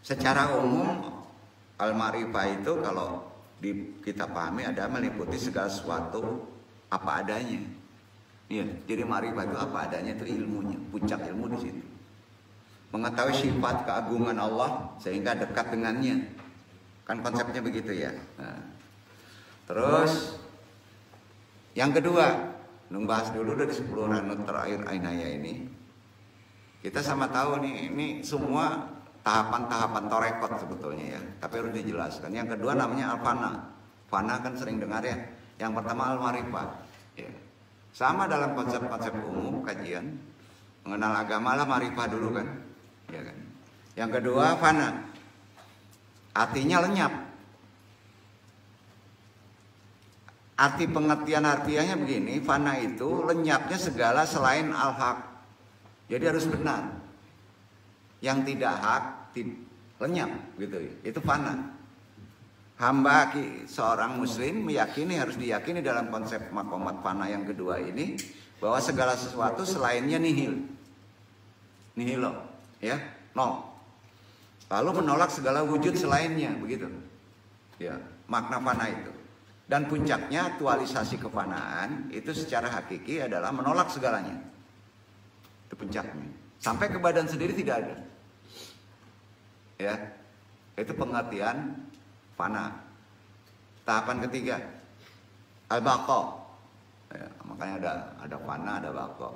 Secara umum al-ma'rifah itu kalau kita pahami ada meliputi segala sesuatu apa adanya. Iya, jadi ma'rifah itu apa adanya, itu ilmunya, puncak ilmu di situ. Mengetahui sifat keagungan Allah sehingga dekat dengannya. Kan konsepnya begitu ya. Nah, terus yang kedua, bahas dulu dari 10 ranut terakhir Ainaya ini. Kita sama tahu nih, ini semua tahapan-tahapan torekot sebetulnya ya. Tapi harus dijelaskan. Yang kedua namanya al-fana. Fana kan sering dengar ya. Yang pertama al-marifah. Ya. Sama dalam konsep-konsep umum kajian. Mengenal agama lah marifah dulu kan. Ya kan. Yang kedua fana. Artinya lenyap. Arti pengertian harfiahnya begini, fana itu lenyapnya segala selain al-haq. Jadi harus benar. Yang tidak hak lenyap gitu. Itu fana. Hamba seorang muslim meyakini, harus diyakini dalam konsep makomat fana yang kedua ini, bahwa segala sesuatu selainnya nihil. Nihilo, ya, nol. Lalu menolak segala wujud selainnya, begitu. Ya, makna fana itu. Dan puncaknya aktualisasi kefanaan itu secara hakiki adalah menolak segalanya. Itu puncaknya. Sampai ke badan sendiri tidak ada. Ya, itu pengertian fana. Tahapan ketiga, al-baqa. Ya, makanya ada fana, ada baqa.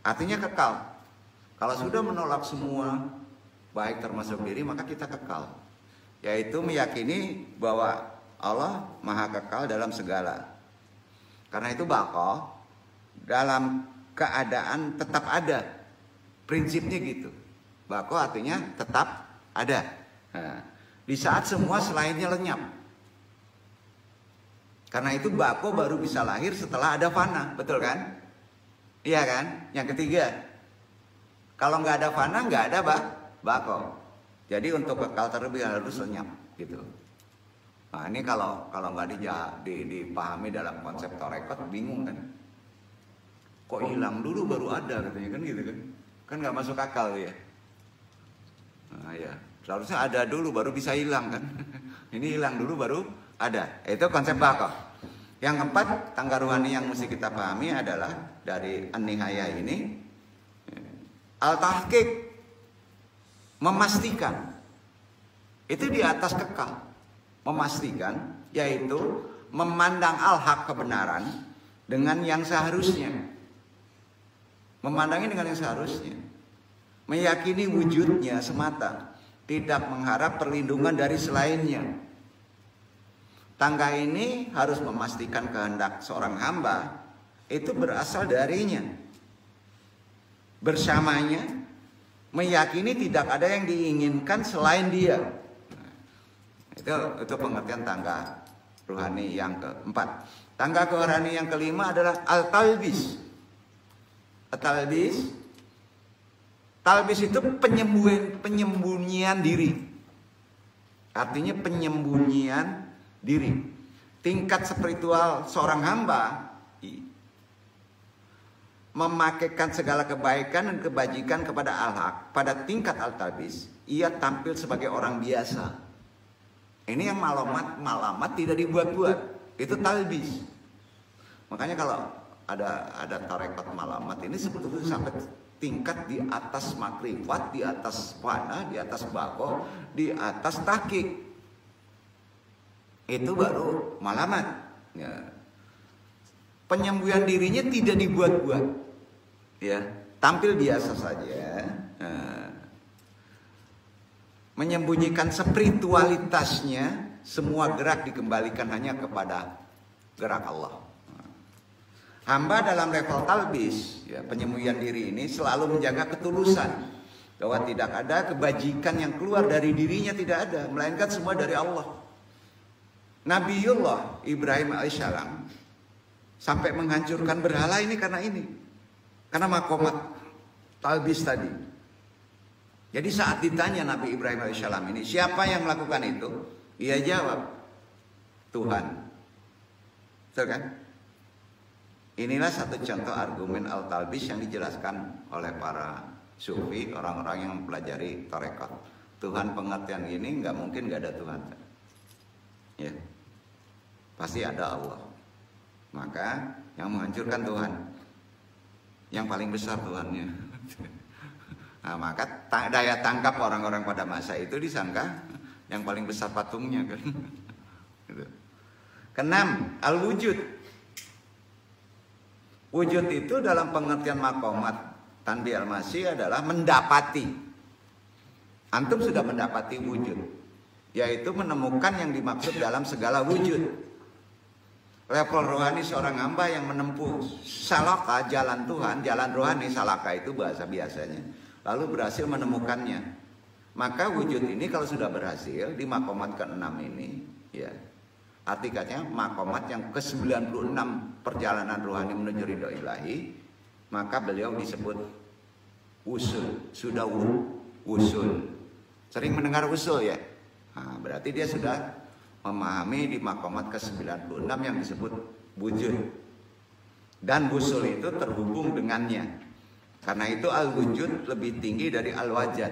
Artinya kekal. Kalau sudah menolak semua, baik termasuk diri, maka kita kekal. Yaitu meyakini bahwa Allah maha kekal dalam segala. Karena itu baqa dalam keadaan tetap ada. Prinsipnya gitu. Baqa artinya tetap ada. Nah, di saat semua selainnya lenyap. Karena itu baqa baru bisa lahir setelah ada fana, betul kan? Iya kan? Yang ketiga, kalau nggak ada fana nggak ada baqa. Jadi untuk kekal terlebih harus lenyap, gitu. Nah ini kalau nggak dipahami dalam konsep torekot bingung kan? Kok hilang dulu baru ada katanya kan gitu kan? Kan nggak masuk akal ya. Nah ya, seharusnya ada dulu baru bisa hilang kan? Ini hilang dulu baru ada. Itu konsep baqa. Yang keempat, tangga ruhani yang mesti kita pahami adalah dari an-nihayah ini al-tahqiq, memastikan. Itu di atas kekal. Memastikan, yaitu memandang al-haq kebenaran dengan yang seharusnya. Memandangnya dengan yang seharusnya. Meyakini wujudnya semata, tidak mengharap perlindungan dari selainnya. Tangga ini harus memastikan kehendak seorang hamba itu berasal darinya. Bersamanya meyakini tidak ada yang diinginkan selain dia. Itu pengertian tangga ruhani yang keempat. Tangga rohani yang kelima adalah al-talbis. Al-talbis, talbis itu penyembunyian diri. Artinya penyembunyian diri. Tingkat spiritual seorang hamba memakaikan segala kebaikan dan kebajikan kepada al-haq. Pada tingkat al-talbis, ia tampil sebagai orang biasa. Ini yang malamat tidak dibuat-buat. Itu talbis. Makanya kalau ada tarekat malamat ini sebetulnya sampai tingkat di atas makrifat, di atas fana, di atas baqa, di atas tahqiq. Itu baru malamat. Ya. Penyembuhan dirinya tidak dibuat-buat. Ya, tampil biasa saja. Nah. Menyembunyikan spiritualitasnya, semua gerak dikembalikan hanya kepada gerak Allah. Hamba dalam level talbis, ya, penyembunyian diri ini selalu menjaga ketulusan, bahwa tidak ada kebajikan yang keluar dari dirinya, tidak ada, melainkan semua dari Allah. Nabiullah Ibrahim alaihissalam sampai menghancurkan berhala ini karena makomat talbis tadi. Jadi saat ditanya Nabi Ibrahim alaihissalam ini, siapa yang melakukan itu? Ia jawab, Tuhan. Betul kan? Inilah satu contoh argumen al-talbis yang dijelaskan oleh para sufi, orang-orang yang mempelajari tarekat. Tuhan pengertian ini nggak mungkin nggak ada Tuhan. Ya, pasti ada Allah. Maka yang menghancurkan Tuhan, yang paling besar Tuhannya. Nah, maka daya tangkap orang-orang pada masa itu disangka yang paling besar patungnya kan. Gitu. Keenam, al-wujud. Wujud itu dalam pengertian maqamat Tanbih Al-Masih adalah mendapati. Antum sudah mendapati wujud, yaitu menemukan yang dimaksud dalam segala wujud. Level rohani seorang hamba yang menempuh salaka, jalan Tuhan, jalan rohani, salaka itu bahasa biasanya, lalu berhasil menemukannya. Maka wujud ini kalau sudah berhasil di maqamat ke-6 ini, ya, artinya maqamat yang ke-96 perjalanan rohani menuju ridho ilahi, maka beliau disebut usul. Sudah usul. Sering mendengar usul ya? Nah, berarti dia sudah memahami di maqamat ke-96 yang disebut wujud. Dan usul itu terhubung dengannya. Karena itu al-wujud lebih tinggi dari al-wajad.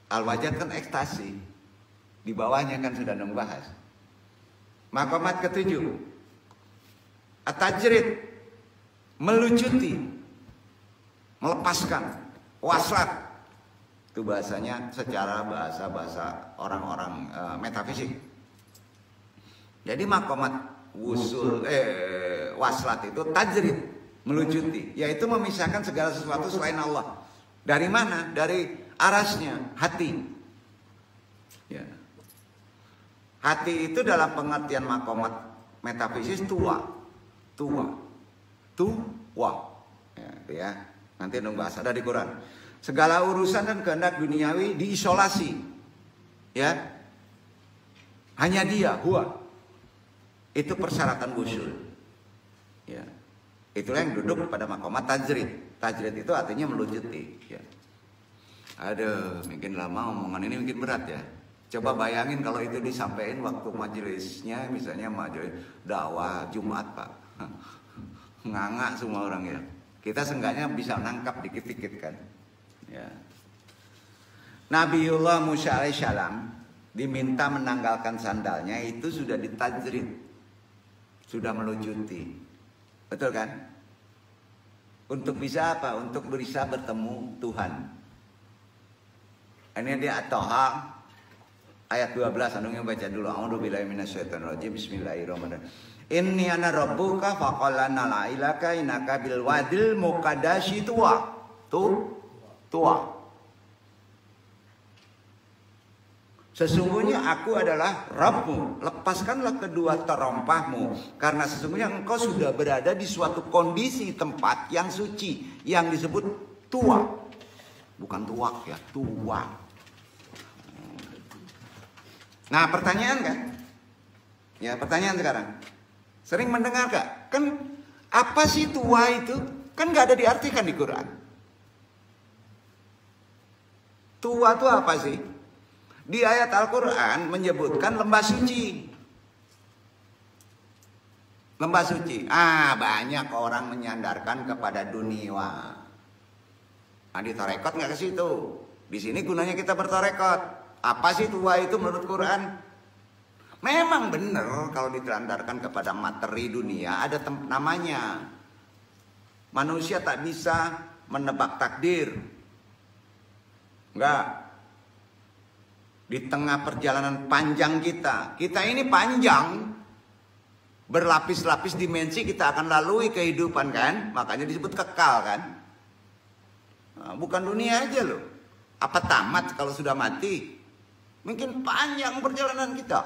Al-wajad kan ekstasi. Di bawahnya kan sudah membahas. Maqamat ke-7, at-tajrid, melucuti, melepaskan, waslat. Itu bahasanya secara bahasa orang-orang metafisik. Jadi maqamat waslat itu tajrid, melucuti, yaitu memisahkan segala sesuatu selain Allah. Dari mana? Dari arasnya, hati. Ya. Hati itu dalam pengertian maqamat metafisik tua. Ya, itu ya. Nanti nunggu bahas ada di Quran. Segala urusan dan kehendak duniawi diisolasi. Ya. Hanya dia, huwa. Itu persyaratan wusul. Ya. Itulah yang duduk pada maqamat tajrid. Tajrid itu artinya melucuti, ya. Aduh, mungkin lama omongan ini mungkin berat ya. Coba bayangin kalau itu disampaikan waktu majelisnya, misalnya majelis dakwah Jumat, Pak. Nganga semua orang ya. Kita seenggaknya bisa nangkap dikit-dikit kan. Ya. Nabiullah Musa alaihissalam diminta menanggalkan sandalnya, itu sudah ditajrid, sudah melucuti, betul kan? Untuk bisa apa? Untuk bisa bertemu Tuhan. Ini dia At-Taha ayat 12, anungnya baca dulu. A'udzubillahi minasyaitonirrajim. Bismillahirrahmanirrahim. Inni ana rabbuka faqalana la ilaka innaka bil wadil muqaddasi tuwa. Tua. Sesungguhnya aku adalah Rabbmu, lepaskanlah kedua terompahmu, karena sesungguhnya engkau sudah berada di suatu kondisi tempat yang suci, yang disebut tua. Bukan tuak ya, tua. Nah pertanyaan kan? Ya pertanyaan sekarang. Sering mendengar gak? Kan apa sih tua itu? Kan gak ada diartikan di Quran. Tua itu apa sih? Di ayat Al-Quran menyebutkan lembah suci. Lembah suci. Banyak orang menyandarkan kepada dunia. Di tarekat nggak ke situ. Di sini gunanya kita bertarekat. Apa sih tua itu menurut Quran? Memang benar kalau diterandarkan kepada materi dunia ada namanya. Manusia tak bisa menebak takdir. Enggak. Di tengah perjalanan panjang kita ini panjang. Berlapis-lapis dimensi kita akan lalui kehidupan kan. Makanya disebut kekal kan. Nah, bukan dunia aja loh. Apa tamat kalau sudah mati? Mungkin panjang perjalanan kita.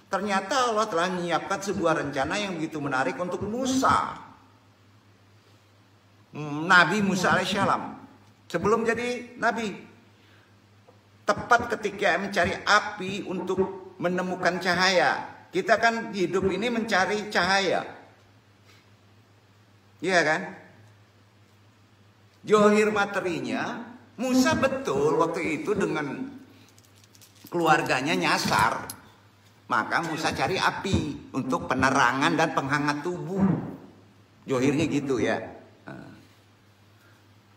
Ternyata Allah telah menyiapkan sebuah rencana yang begitu menarik untuk Musa. Nabi Musa alaihissalam. Sebelum jadi nabi, tepat ketika mencari api untuk menemukan cahaya. Kita kan hidup ini mencari cahaya. Iya kan? Johir materinya, Musa betul waktu itu dengan keluarganya nyasar. Maka Musa cari api untuk penerangan dan penghangat tubuh. Johirnya gitu ya.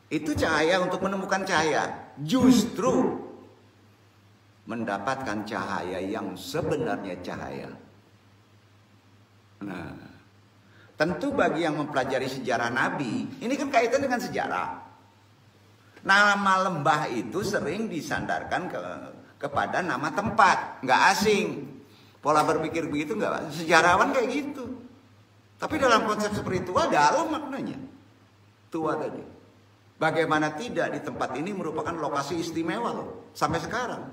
Itu cahaya untuk menemukan cahaya. Justru mendapatkan cahaya yang sebenarnya cahaya. Nah, tentu bagi yang mempelajari sejarah Nabi, ini kan kaitan dengan sejarah. Nama lembah itu sering disandarkan kepada nama tempat, nggak asing. Pola berpikir begitu nggak, sejarawan kayak gitu. Tapi dalam konsep spiritual dalam maknanya. Tua tadi. Bagaimana tidak di tempat ini merupakan lokasi istimewa loh. Sampai sekarang.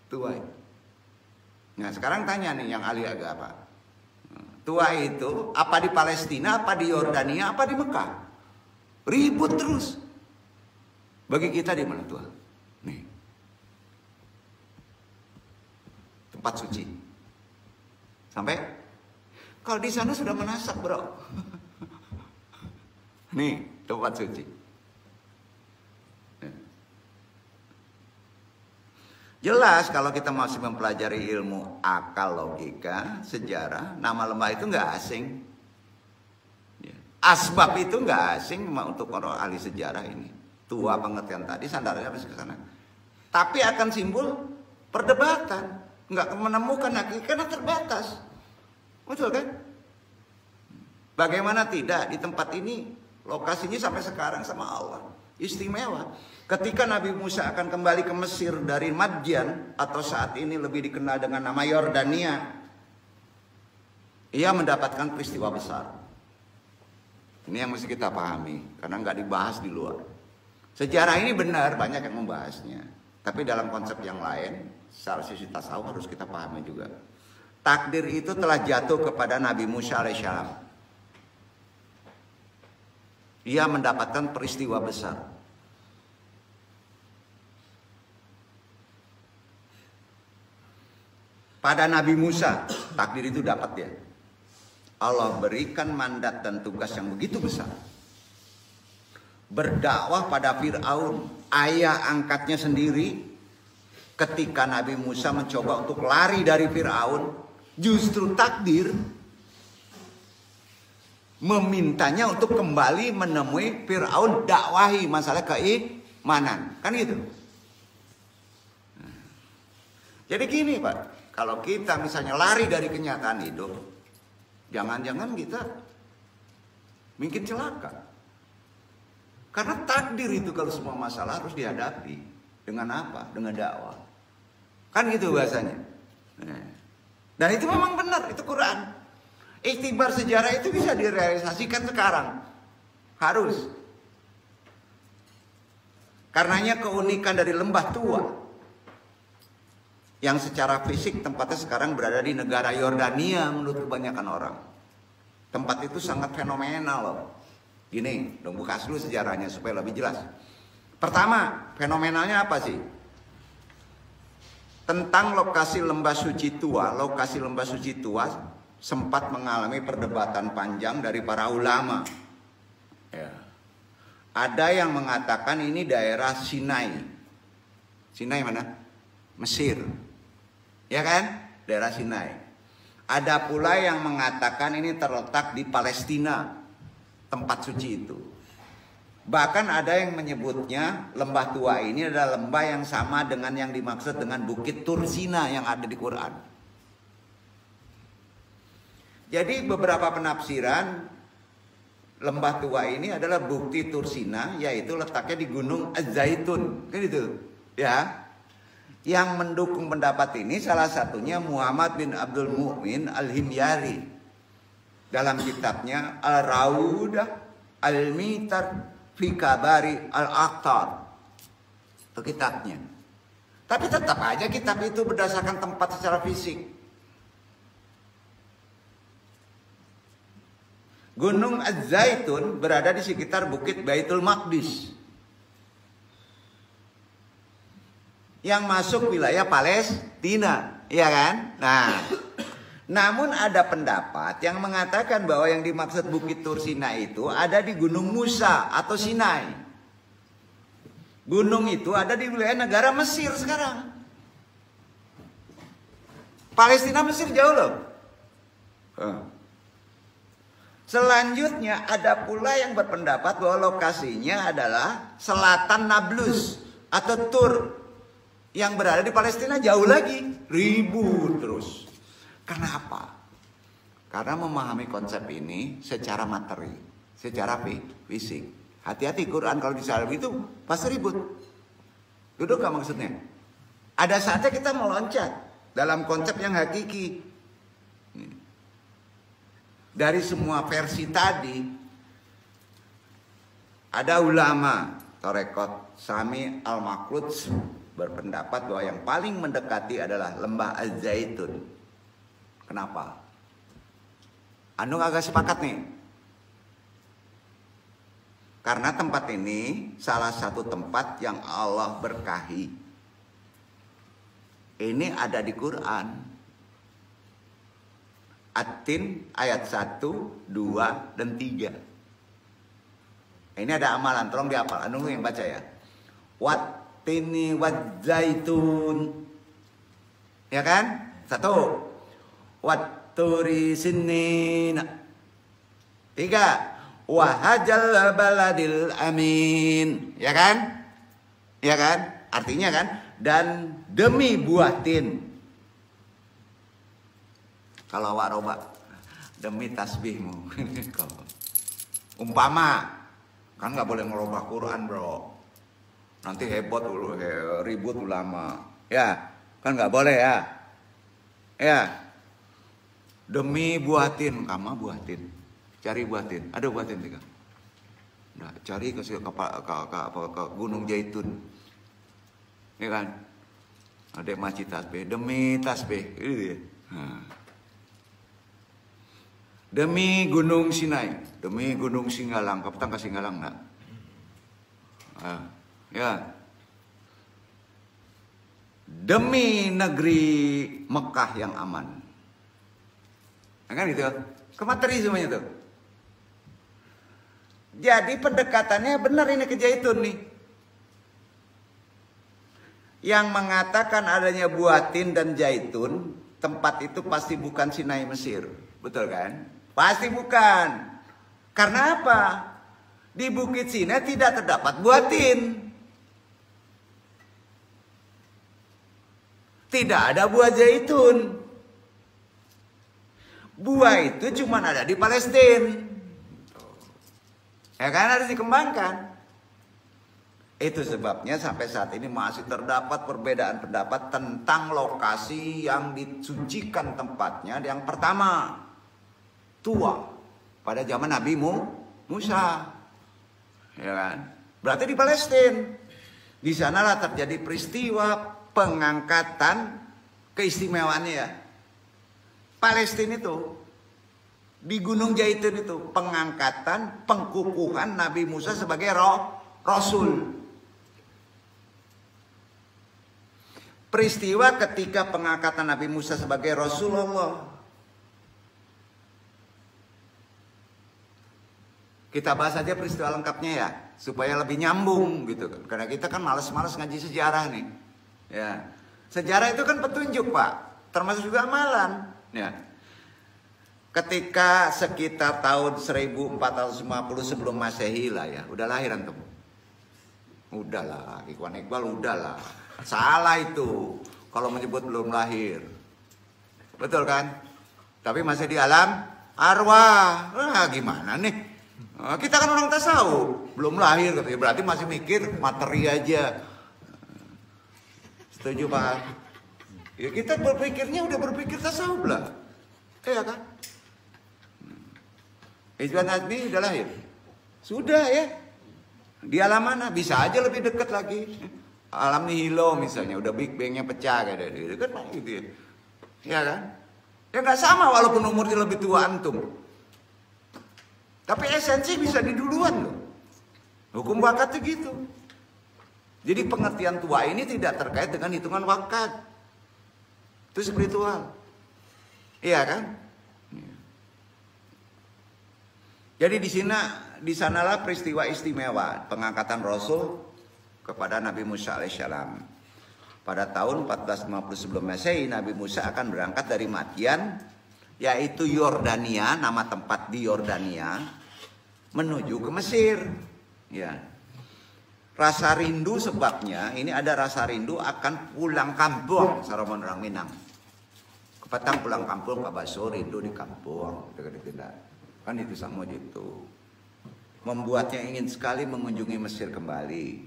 Tua. Nah sekarang tanya nih yang ahli agama. Tua itu apa di Palestina, apa di Yordania, apa di Mekah? Ribut terus. Bagi kita di mana Tua? Nih. Tempat suci. Sampai kalau di sana sudah menasak, bro. Nih, tempat suci. Jelas kalau kita masih mempelajari ilmu akal, logika, sejarah, nama lembah itu nggak asing. Asbab itu nggak asing untuk orang ahli sejarah ini. Tua pengertian tadi sandarnya habis ke sana. Tapi akan simbol perdebatan, nggak menemukan hakikat karena terbatas. Betul kan? Bagaimana tidak di tempat ini lokasinya sampai sekarang sama Allah istimewa. Ketika Nabi Musa akan kembali ke Mesir dari Madyan atau saat ini lebih dikenal dengan nama Yordania, ia mendapatkan peristiwa besar. Ini yang mesti kita pahami karena nggak dibahas di luar. Sejarah ini benar banyak yang membahasnya, tapi dalam konsep yang lain secara sisi tasawuf harus kita pahami juga. Takdir itu telah jatuh kepada Nabi Musa alaihissalam. Ia mendapatkan peristiwa besar. Pada Nabi Musa, takdir itu dapat ya. Allah berikan mandat dan tugas yang begitu besar. Berdakwah pada Fir'aun, ayah angkatnya sendiri. Ketika Nabi Musa mencoba untuk lari dari Fir'aun, justru takdir memintanya untuk kembali menemui Fir'aun, dakwahi masalah keimanan. Kan gitu. Jadi gini Pak, kalau kita misalnya lari dari kenyataan hidup, jangan-jangan kita mungkin celaka. Karena takdir itu kalau semua masalah harus dihadapi. Dengan apa? Dengan dakwah. Kan gitu bahasanya. Dan itu memang benar, itu Quran. Iktibar sejarah itu bisa direalisasikan sekarang. Harus. Karenanya keunikan dari lembah tua, yang secara fisik tempatnya sekarang berada di negara Yordania menurut kebanyakan orang. Tempat itu sangat fenomenal loh. Gini, dong buka dulu sejarahnya supaya lebih jelas. Pertama, fenomenalnya apa sih? Tentang lokasi lembah suci tua. Lokasi lembah suci tua sempat mengalami perdebatan panjang dari para ulama. Ya. Ada yang mengatakan ini daerah Sinai. Sinai mana? Mesir. Ya kan? Daerah Sinai. Ada pula yang mengatakan ini terletak di Palestina. Tempat suci itu. Bahkan ada yang menyebutnya lembah tua ini adalah lembah yang sama dengan yang dimaksud dengan Bukit Tursina yang ada di Quran. Jadi beberapa penafsiran lembah tua ini adalah Bukit Tursina, yaitu letaknya di Gunung Az-Zaitun, kan itu, ya. Yang mendukung pendapat ini salah satunya Muhammad bin Abdul Mu'min Al-Himyari dalam kitabnya Al-Raudah Al-Mitar fi Kabari Al-Aqtar. Itu kitabnya. Tapi tetap aja kitab itu berdasarkan tempat secara fisik. Gunung Az-Zaitun berada di sekitar Bukit Baitul Maqdis, yang masuk wilayah Palestina, ya kan? Nah, namun ada pendapat yang mengatakan bahwa yang dimaksud Bukit Tursina itu ada di Gunung Musa atau Sinai. Gunung itu ada di wilayah negara Mesir sekarang. Palestina Mesir jauh loh. Selanjutnya ada pula yang berpendapat bahwa lokasinya adalah selatan Nablus atau Tur. Yang berada di Palestina jauh lagi, ribut terus. Kenapa? Karena memahami konsep ini secara materi, secara fisik. Hati-hati Quran kalau disalah itu pasti ribut. Duduk gak maksudnya? Ada saatnya kita meloncat dalam konsep yang hakiki. Dari semua versi tadi, ada ulama Torekot Sami Al-Makhluj berpendapat bahwa yang paling mendekati adalah lembah Az-Zaitun. Kenapa? Anu agak sepakat nih. Karena tempat ini salah satu tempat yang Allah berkahi. Ini ada di Quran. At-Tin ayat 1, 2, dan 3. Ini ada amalan, tolong dihafal. Anu yang baca ya. Wat-tini wad-zaitun. Ya kan? 1. Wat-turi sinin. 3. Wahajal baladil amin. Ya kan? Ya kan? Artinya kan? Dan demi buah tin. Kalau waroba, demi tasbihmu. Umpama, kan nggak boleh ngerubah Quran bro. Nanti hebat ribut ulama. Ya, kan nggak boleh ya. Ya, demi buatin, kama buatin, cari buatin. Ada buatin tiga. Nah, cari ke Gunung Zaitun. Ya kan? Ada masjid tasbih, demi tasbih. Gitu ya. Demi Gunung Sinai, demi Gunung Singgalang, kapan ke Singgalang enggak? Ya. Demi negeri Mekah yang aman. Nah, kan gitu. Ke materi semuanya tuh. Jadi pendekatannya benar ini ke Zaitun nih. Yang mengatakan adanya buatin dan Zaitun, tempat itu pasti bukan Sinai Mesir. Betul kan? Pasti bukan. Karena apa? Di Bukit Sinai tidak terdapat buatin. Tidak ada buah zaitun. Buah itu cuma ada di Palestina. Ya kan, harus dikembangkan. Itu sebabnya sampai saat ini masih terdapat perbedaan pendapat tentang lokasi yang disucikan tempatnya. Yang pertama, Tua pada zaman Nabi Musa, ya kan? Berarti di Palestina. Di sanalah terjadi peristiwa pengangkatan keistimewaannya ya. Palestina itu di Gunung Zaitun itu pengangkatan, pengkukuhan Nabi Musa sebagai Rasul. Peristiwa ketika pengangkatan Nabi Musa sebagai Rasulullah. Kita bahas aja peristiwa lengkapnya ya, supaya lebih nyambung gitu kan. Karena kita kan malas-malas ngaji sejarah nih. Ya. Sejarah itu kan petunjuk, Pak. Termasuk juga amalan, ya. Ketika sekitar tahun 1450 sebelum Masehi lah ya, udah lahir antum. Udahlah, Ikhwan Iqbal udahlah. Salah itu kalau menyebut belum lahir. Betul kan? Tapi masih di alam arwah. Gimana nih? Kita kan orang tasawuf, belum lahir katanya, berarti masih mikir materi aja. Setuju Pak? Ya kita berpikirnya udah berpikir tasawuf lah. Iya kan? Hizban Azmi udah lahir? Sudah ya. Di alam mana? Bisa aja lebih dekat lagi. Alam nihilo misalnya, udah Big Bang-nya pecah kayak gitu kan gitu ya. Iya kan? Ya nggak sama walaupun umurnya lebih tua antum. Tapi esensi bisa diduluan loh. Hukum wakatnya gitu. Jadi pengertian tua ini tidak terkait dengan hitungan wakat. Itu spiritual. Iya kan? Jadi di sanalah peristiwa istimewa pengangkatan Rasul kepada Nabi Musa alaihissalam. Pada tahun 1450 sebelum Masehi, Nabi Musa akan berangkat dari Madian, yaitu Yordania, nama tempat di Yordania, menuju ke Mesir. Ya. Rasa rindu sebabnya, ini ada rasa rindu akan pulang kampung, Saramon orang Minang. Kepatang pulang kampung, Pak Baso rindu di kampung. Kan itu sama gitu. Membuatnya ingin sekali mengunjungi Mesir kembali.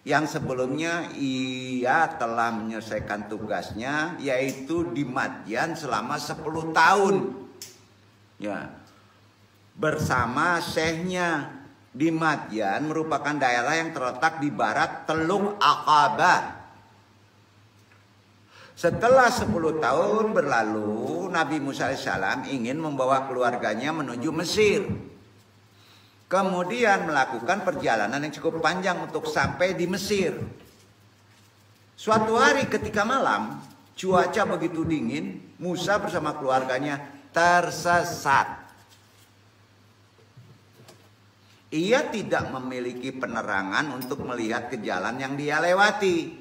Yang sebelumnya ia telah menyelesaikan tugasnya, yaitu di Madyan selama 10 tahun. Ya, bersama syekhnya. Di Madyan merupakan daerah yang terletak di barat Teluk Aqabah. Setelah 10 tahun berlalu, Nabi Musa AS ingin membawa keluarganya menuju Mesir. Kemudian melakukan perjalanan yang cukup panjang untuk sampai di Mesir. Suatu hari ketika malam, cuaca begitu dingin, Musa bersama keluarganya tersesat. Ia tidak memiliki penerangan untuk melihat ke jalan yang dia lewati.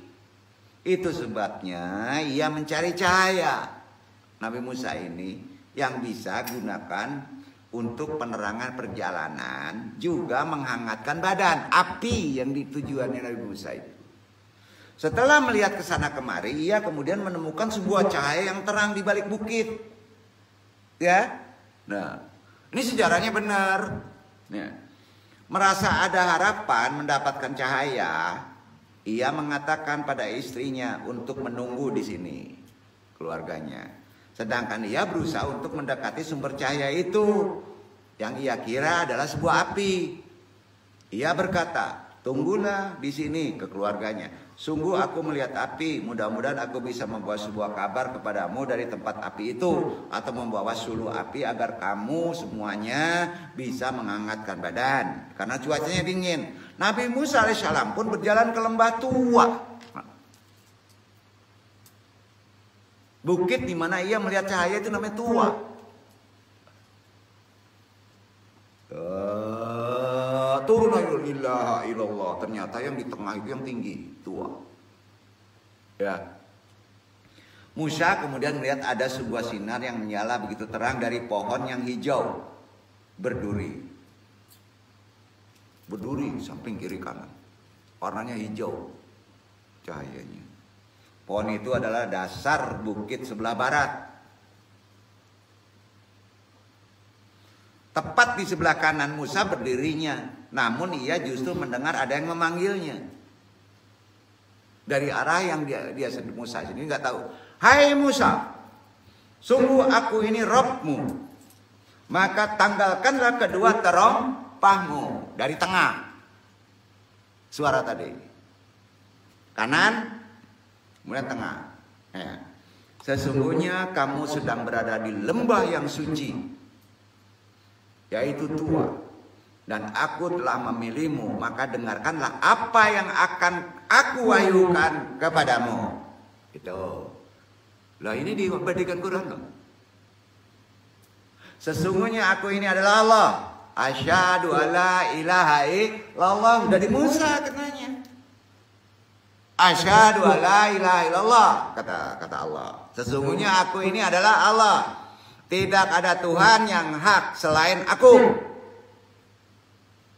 Itu sebabnya ia mencari cahaya. Nabi Musa ini yang bisa gunakan untuk penerangan perjalanan, juga menghangatkan badan. Api yang ditujuannya Nabi Musa itu. Setelah melihat ke sana kemari, ia kemudian menemukan sebuah cahaya yang terang di balik bukit. Ya, nah ini sejarahnya benar. Ya. Merasa ada harapan mendapatkan cahaya, ia mengatakan pada istrinya untuk menunggu di sini, keluarganya. Sedangkan ia berusaha untuk mendekati sumber cahaya itu, yang ia kira adalah sebuah api. Ia berkata, tunggulah di sini, ke keluarganya. Sungguh aku melihat api, mudah-mudahan aku bisa membawa sebuah kabar kepadamu dari tempat api itu, atau membawa suluh api agar kamu semuanya bisa menghangatkan badan, karena cuacanya dingin. Nabi Musa alaihissalam pun berjalan ke lembah tua, bukit di mana ia melihat cahaya itu namanya tua. Turun ilaha illallah. Ternyata yang di tengah itu yang tinggi, tua. Ya. Musa kemudian melihat ada sebuah sinar yang menyala begitu terang dari pohon yang hijau, berduri. Berduri samping kiri kanan. Warnanya hijau cahayanya. Pohon itu adalah dasar bukit sebelah barat. Tepat di sebelah kanan Musa berdirinya, namun ia justru mendengar ada yang memanggilnya dari arah yang dia Musa sendiri nggak tahu. Hai Musa, sungguh aku ini Rabbmu, maka tanggalkanlah kedua terompahmu dari tengah. Suara tadi kanan, kemudian tengah. Ya. Sesungguhnya kamu sedang berada di lembah yang suci, yaitu tua, dan aku telah memilihmu, maka dengarkanlah apa yang akan aku wahyukan kepadamu. Itu. Lah ini dibandingkan Quran loh. Sesungguhnya aku ini adalah Allah. Asyhadu alla ilaha illallah. Dari Musa katanya. Asyhadu alla ilaha illallah, kata Allah. Sesungguhnya aku ini adalah Allah. Tidak ada Tuhan yang hak selain aku.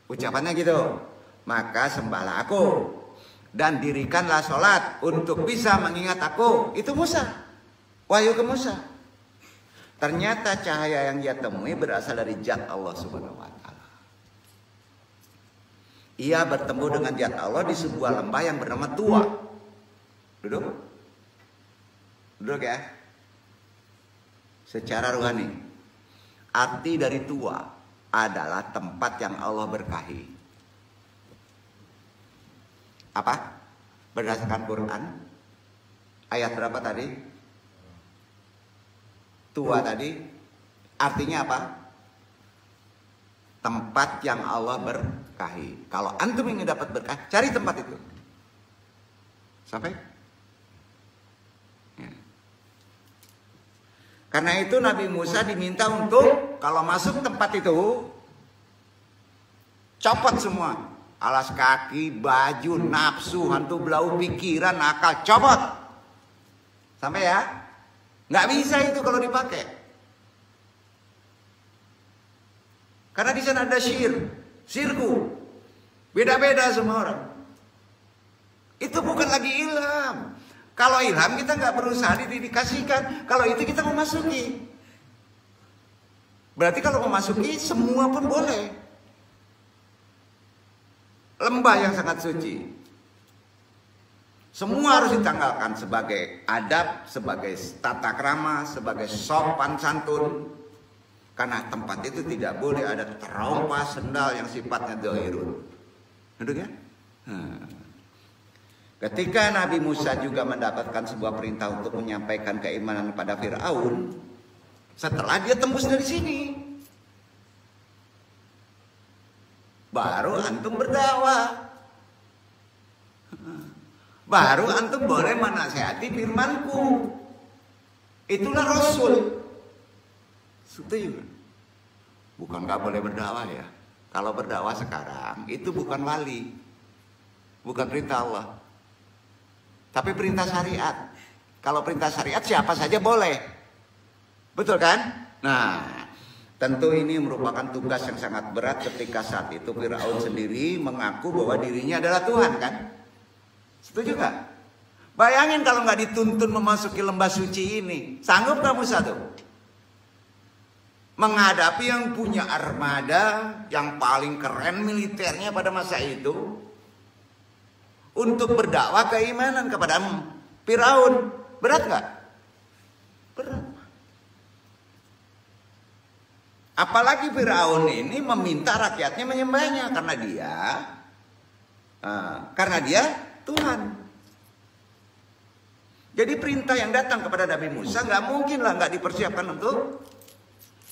Ucapannya gitu. Maka sembahlah aku dan dirikanlah sholat untuk bisa mengingat aku. Itu Musa. Wahyu ke Musa. Ternyata cahaya yang dia temui berasal dari zat Allah Subhanahu wa taala. Ia bertemu dengan zat Allah di sebuah lembah yang bernama Tua. Duduk. Duduk ya. Secara rohani, arti dari Tua adalah tempat yang Allah berkahi. Apa? Berdasarkan Quran, ayat berapa tadi? Tua tadi, artinya apa? Tempat yang Allah berkahi. Kalau antum ingin dapat berkah, cari tempat itu. Sampai? Ya. Karena itu Nabi Musa diminta untuk kalau masuk tempat itu copot semua, alas kaki, baju, nafsu, hantu belau, pikiran, akal, copot. Sampai ya? Nggak bisa itu kalau dipakai. Karena di sana ada sirku. Beda-beda semua orang. Itu bukan lagi ilham. Kalau ilham kita nggak berusaha dikasihkan. Kalau itu kita memasuki. Berarti kalau memasuki semua pun boleh. Lembah yang sangat suci. Semua harus ditanggalkan sebagai adab, sebagai tata krama, sebagai sopan santun. Karena tempat itu tidak boleh ada terompa sendal yang sifatnya dohirun. Betul ya? Ketika Nabi Musa juga mendapatkan sebuah perintah untuk menyampaikan keimanan kepada Fir'aun, setelah dia tembus dari sini, baru antum berdakwah. Baru antum boleh menasihati firmanku. Itulah Rasul. Setuju? Bukan nggak boleh berdakwah ya. Kalau berdakwah sekarang itu bukan wali, bukan perintah Allah, tapi perintah syariat. Kalau perintah syariat siapa saja boleh, betul kan? Nah, tentu ini merupakan tugas yang sangat berat ketika saat itu Fir'aun sendiri mengaku bahwa dirinya adalah Tuhan kan? Setuju gak? Bayangin kalau nggak dituntun memasuki lembah suci ini, sanggup kamu satu? Menghadapi yang punya armada yang paling keren militernya pada masa itu, untuk berdakwah keimanan kepada Firaun, berat nggak? Berat. Apalagi Firaun ini meminta rakyatnya menyembahnya karena dia Tuhan. Jadi perintah yang datang kepada Nabi Musa nggak mungkin lah nggak dipersiapkan untuk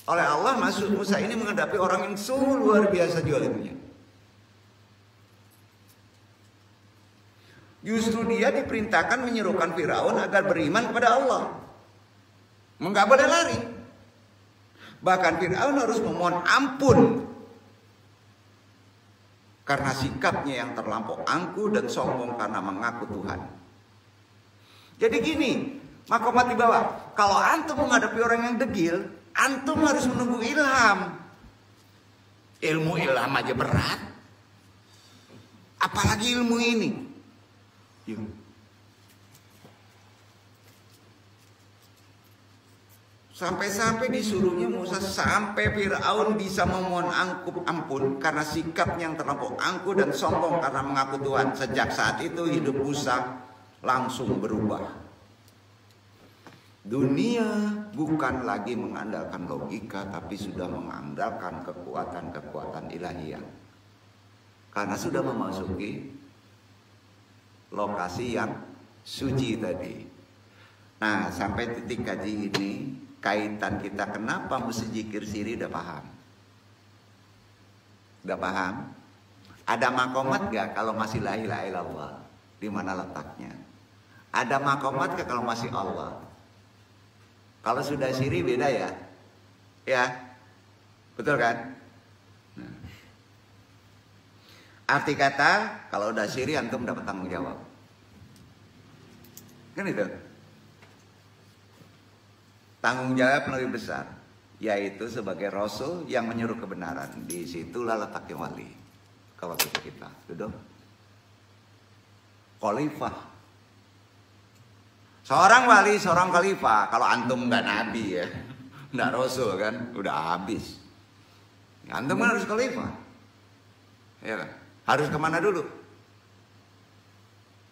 oleh Allah. Masuk Musa ini menghadapi orang yang sungguh luar biasa zalimnya. Justru dia diperintahkan menyerukan Firaun agar beriman kepada Allah. Nggak boleh lari. Bahkan Firaun harus memohon ampun karena sikapnya yang terlampau angkuh dan sombong karena mengaku Tuhan. Jadi gini, makomat di bawah. Kalau antum menghadapi orang yang degil, antum harus menunggu ilham. Ilmu ilham aja berat, apalagi ilmu ini. Sampai-sampai disuruhnya Musa sampai Fir'aun bisa memohon ampun karena sikapnya yang terlampau angkuh dan sombong karena mengaku Tuhan. Sejak saat itu hidup Musa langsung berubah. Dunia bukan lagi mengandalkan logika, tapi sudah mengandalkan kekuatan-kekuatan ilahiyah. Karena sudah memasuki lokasi yang suci tadi. Nah, sampai titik kaji ini, kaitan kita kenapa mesti zikir siri udah paham? Udah paham? Ada makomat gak kalau masih la ilaha illallah? Di mana letaknya? Ada makomat gak kalau masih Allah? Kalau sudah siri beda ya? Ya, betul kan? Nah. Arti kata kalau udah siri antum dapat tanggung jawab. Kan itu? Tanggung jawab lebih besar, yaitu sebagai Rasul yang menyuruh kebenaran. Di situlah letaknya wali. Kalau kita duduk, khalifah. Seorang wali, seorang khalifah. Kalau antum nggak nabi ya, nggak Rasul kan, udah habis. Antum kan harus khalifah, ya kan? Harus kemana dulu?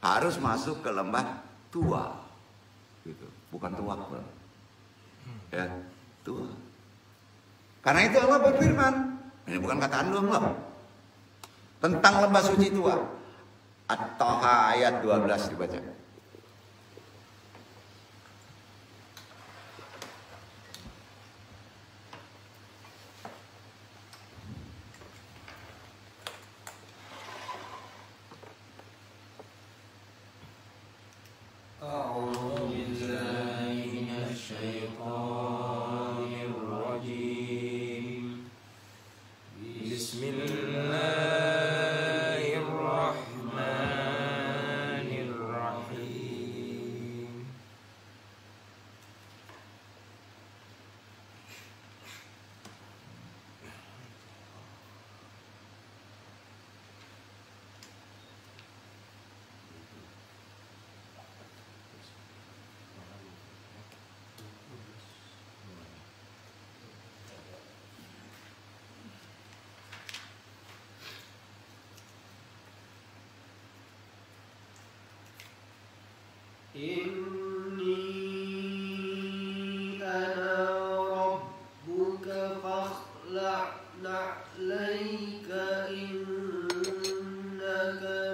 Harus masuk ke lembah tua, gitu. Bukan tua. Ya, tuh. Karena itu Allah berfirman, ini bukan kataan doang loh, tentang lembah suci tua. At-Taha ayat 12 dibaca. Inni ana rabbuka fakhla'na 'alaika innaka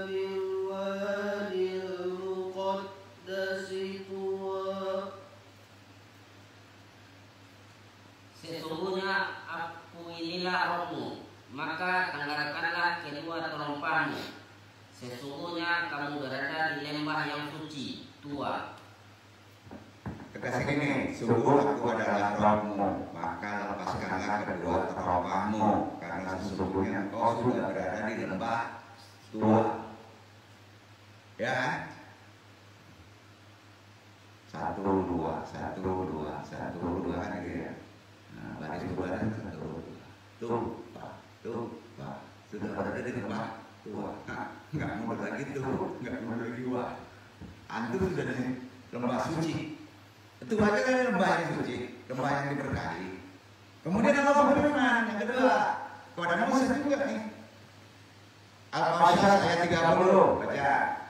bil wadil muqaddasi tuwa. Sesungguhnya aku inilah Rabbmu, maka tanggalkanlah kedua terompahmu. Sesungguhnya kamu berada di lembah yang suci, tua. Kekasih ini, sungguh aku adalah Rabbmu, maka lepaskanlah kedua terompahmu, karena sesungguhnya engkau sudah berada di lembah tua. Ya, 1, 2, 1, 2, 1, 2 kan gitu ya. Nah, baris badan 1, 2, tuh, sudah berada di lembah tua. Nggak mau lagi tuh, nggak mau lagi wah. Antum sudah di lembah suci. Itu aja kan lembah yang suci, lembah yang diberkahi. Kemudian Allah berfirman yang kedua kepada Musa juga nih. Al-Qasyas ayat 30, baca.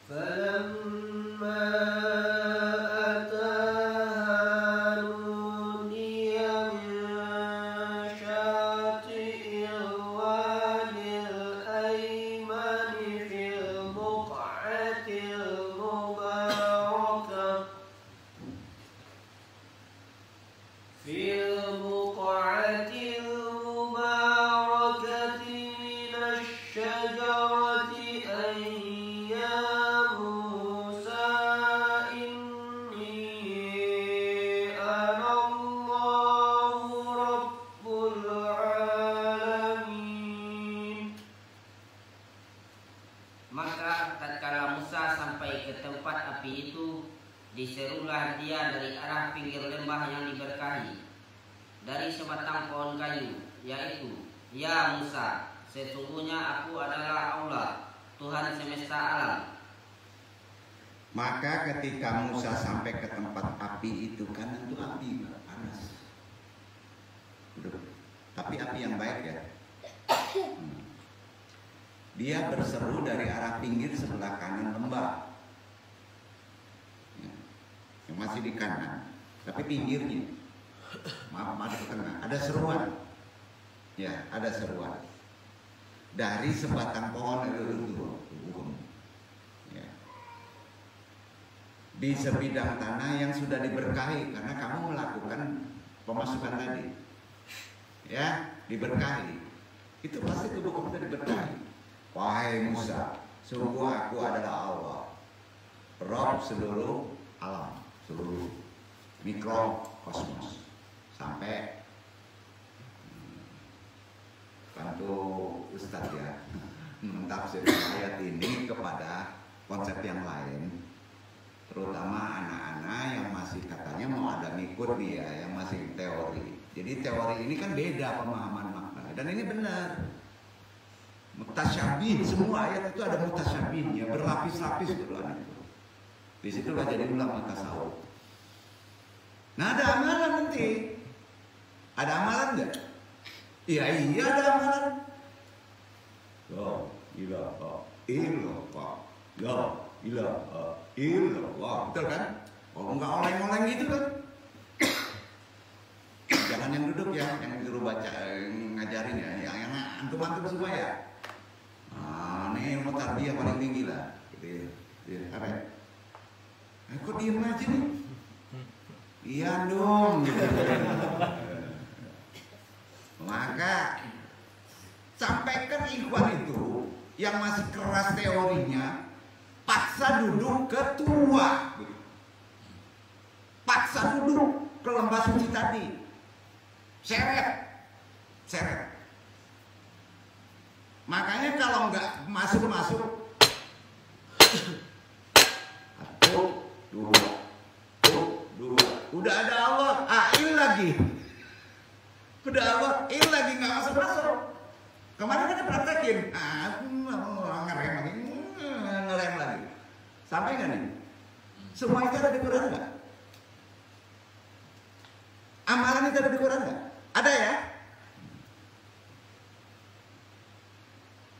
فلما أتاها نودي من شاطئ الوادي الأيمن في البقعة المباركة من الشجرة أن يا موسى إني أنا الله رب العالمين. Maka tatkala Musa sampai ke tempat api itu, diserulah dia dari arah pinggir lembah yang diberkahi, dari sebatang pohon kayu, yaitu, "Ya Musa, sesungguhnya aku adalah Allah, Tuhan semesta alam." Maka ketika Musa sampai ke tempat api itu, kan itu api panas, tapi api yang baik ya. Dia berseru dari arah pinggir sebelah kanan lembah, yang masih di kanan, tapi pinggirnya, maaf ada ke tengah, ada seruan, ya ada seruan dari sebatang pohon itu, ya. Di sebidang tanah yang sudah diberkahi karena kamu melakukan pemasukan tadi, ya diberkahi, itu pasti tubuh kamu sudah diberkahi. Wahai Musa, sungguh aku adalah Allah, Rabb seluruh alam, seluruh mikrokosmos. Sampai bantu Ustadz ya mentafsirkan ayat ini kepada konsep yang lain, terutama anak-anak yang masih katanya mau ada ngikut dia, yang masih teori. Jadi teori ini kan beda pemahaman makna, dan ini benar. Mutasyabih, semua ayat itu ada mutasyabihnya, berlapis-lapis Quran itu. Disitulah jadi ulama tasawuf. Nah, ada amalan nanti. Ada amalan nggak? Iya ada amalan. La ilaha illallah. La ilaha illallah. Betul kan? Kalau nggak oleng-oleng gitu kan? Jangan yang duduk ya, yang disuruh baca, ngajarin ya, yang antum-antum semua ya. Nah, ini ilmu tarbiyah paling tinggi lah. Gitu ya. Apa ya? Kok diem aja nih? Iya dong. Gitu. Maka sampaikan ikhwan itu yang masih keras teorinya, paksa duduk ke tua, paksa duduk ke lembah suci tadi, seret. Makanya kalau nggak masuk 1, 2, dua. Udah ada Allah, il lagi. Udah Allah, il lagi nggak masuk. Kemarin kan praktekin, ngerem lagi. Sampai nggak nih? Semua itu ada di Quran nggak? Amalan itu ada di Quran nggak? Ada ya?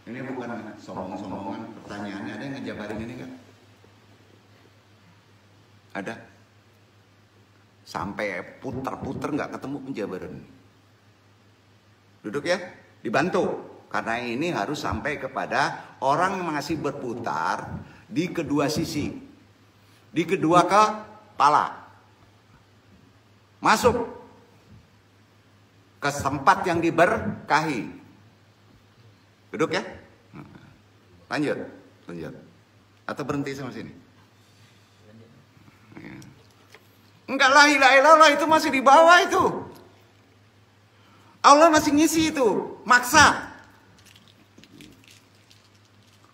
Ini bukan sombong-sombongan pertanyaannya, ada yang ngejabarin ini kan? Ada. Sampai putar-putar nggak ketemu penjabaran. Duduk ya, dibantu. Karena ini harus sampai kepada orang yang masih berputar di kedua sisi, di kedua kepala. Masuk ke tempat yang diberkahi. Duduk ya. Lanjut. Atau berhenti sama sini? Enggak, la ilaha illallah itu masih di bawah itu. Allah masih ngisi itu, maksa.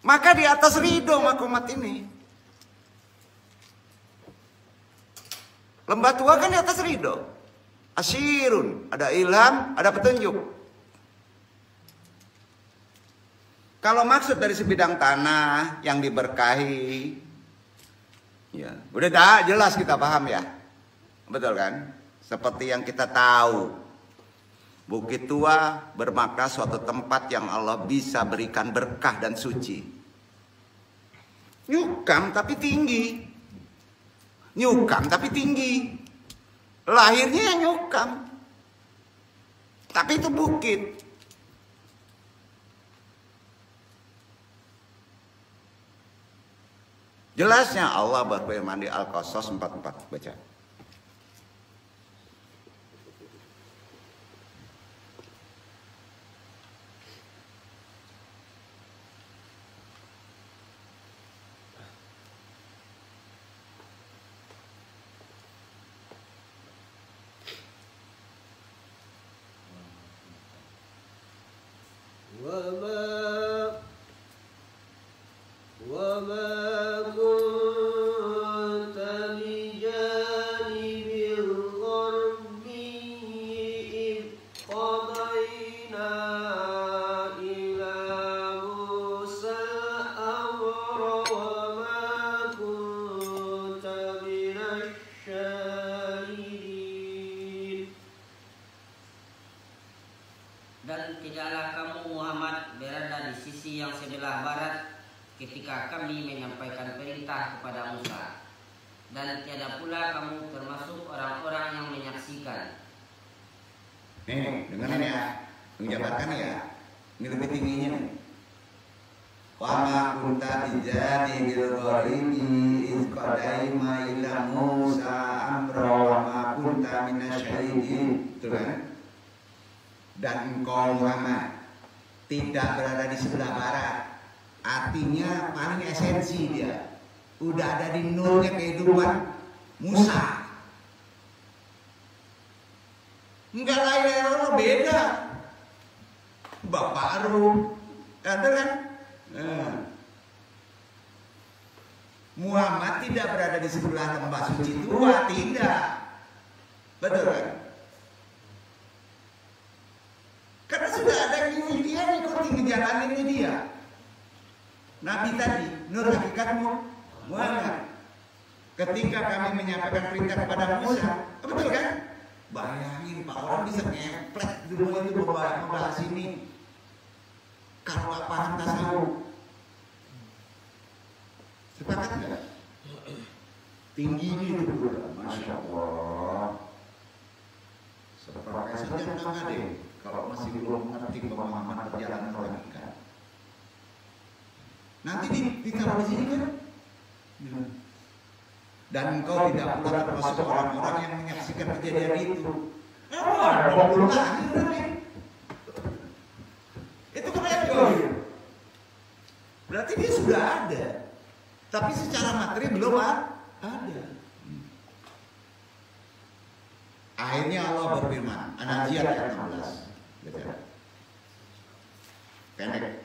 Maka di atas ridho makomat ini. Lembah tua kan di atas ridho. Asyirun, ada ilham, ada petunjuk. Kalau maksud dari sebidang tanah yang diberkahi, ya udah dah jelas kita paham ya, betul kan? Seperti yang kita tahu, Bukit Tua bermakna suatu tempat yang Allah bisa berikan berkah dan suci. Nyukam tapi tinggi, lahirnya yang nyukam, tapi itu bukit. Jelasnya Allah berfirman di Al-Qasas 44, baca. وما كنت بجانب الغربي إذ قضينا إلى موسى الأمر وما كنت من الشاهدين. Dan tidaklah kamu Muhammad berada di sisi yang sebelah barat ketika kami menyampaikan perintah kepada Musa, dan tiada pula kamu termasuk orang-orang yang menyaksikan. Nih, dengerin ya, menjabarkan ya, ini lebih tingginya nih. Wa ma kunta bijanibil gharibi iz qadaima ila Musa amra wa ma kunta minasyahidin. Betul kan? Dan engkau Muhammad tidak berada di sebelah barat. Artinya paling esensi dia. Udah ada di nurnya kehidupan Musa. Enggak lain beda. Bapak Arum, ada kan? Muhammad tidak berada di sebelah lembah suci tua, tidak. Betul kan? Karena sudah ada yang dia ikuti ngejalaninnya dia. Nabi tadi, nur hakikatmu Muhammad. Ketika kami menyampaikan perintah kepada Musa, betul kan? Bayangin Pak, orang bisa ngeplek dulu itu membahas ini. Kalau nggak paham tasawuf, sepakat nggak? Tinggi ini itu, masya Allah. Sepakat saja enggak deh. Kalau masih belum mengerti pemahaman perjalanan hakikat. Nanti ditaruh di sini kan? Dan engkau tidak pula termasuk orang-orang yang menyaksikan kejadian itu. Ada 20 tahun itu keren. Berarti dia sudah ada, tapi secara materi belum ada. Akhirnya Allah berfirman, An-Nazi'at ayat 16. Baca. Pendek.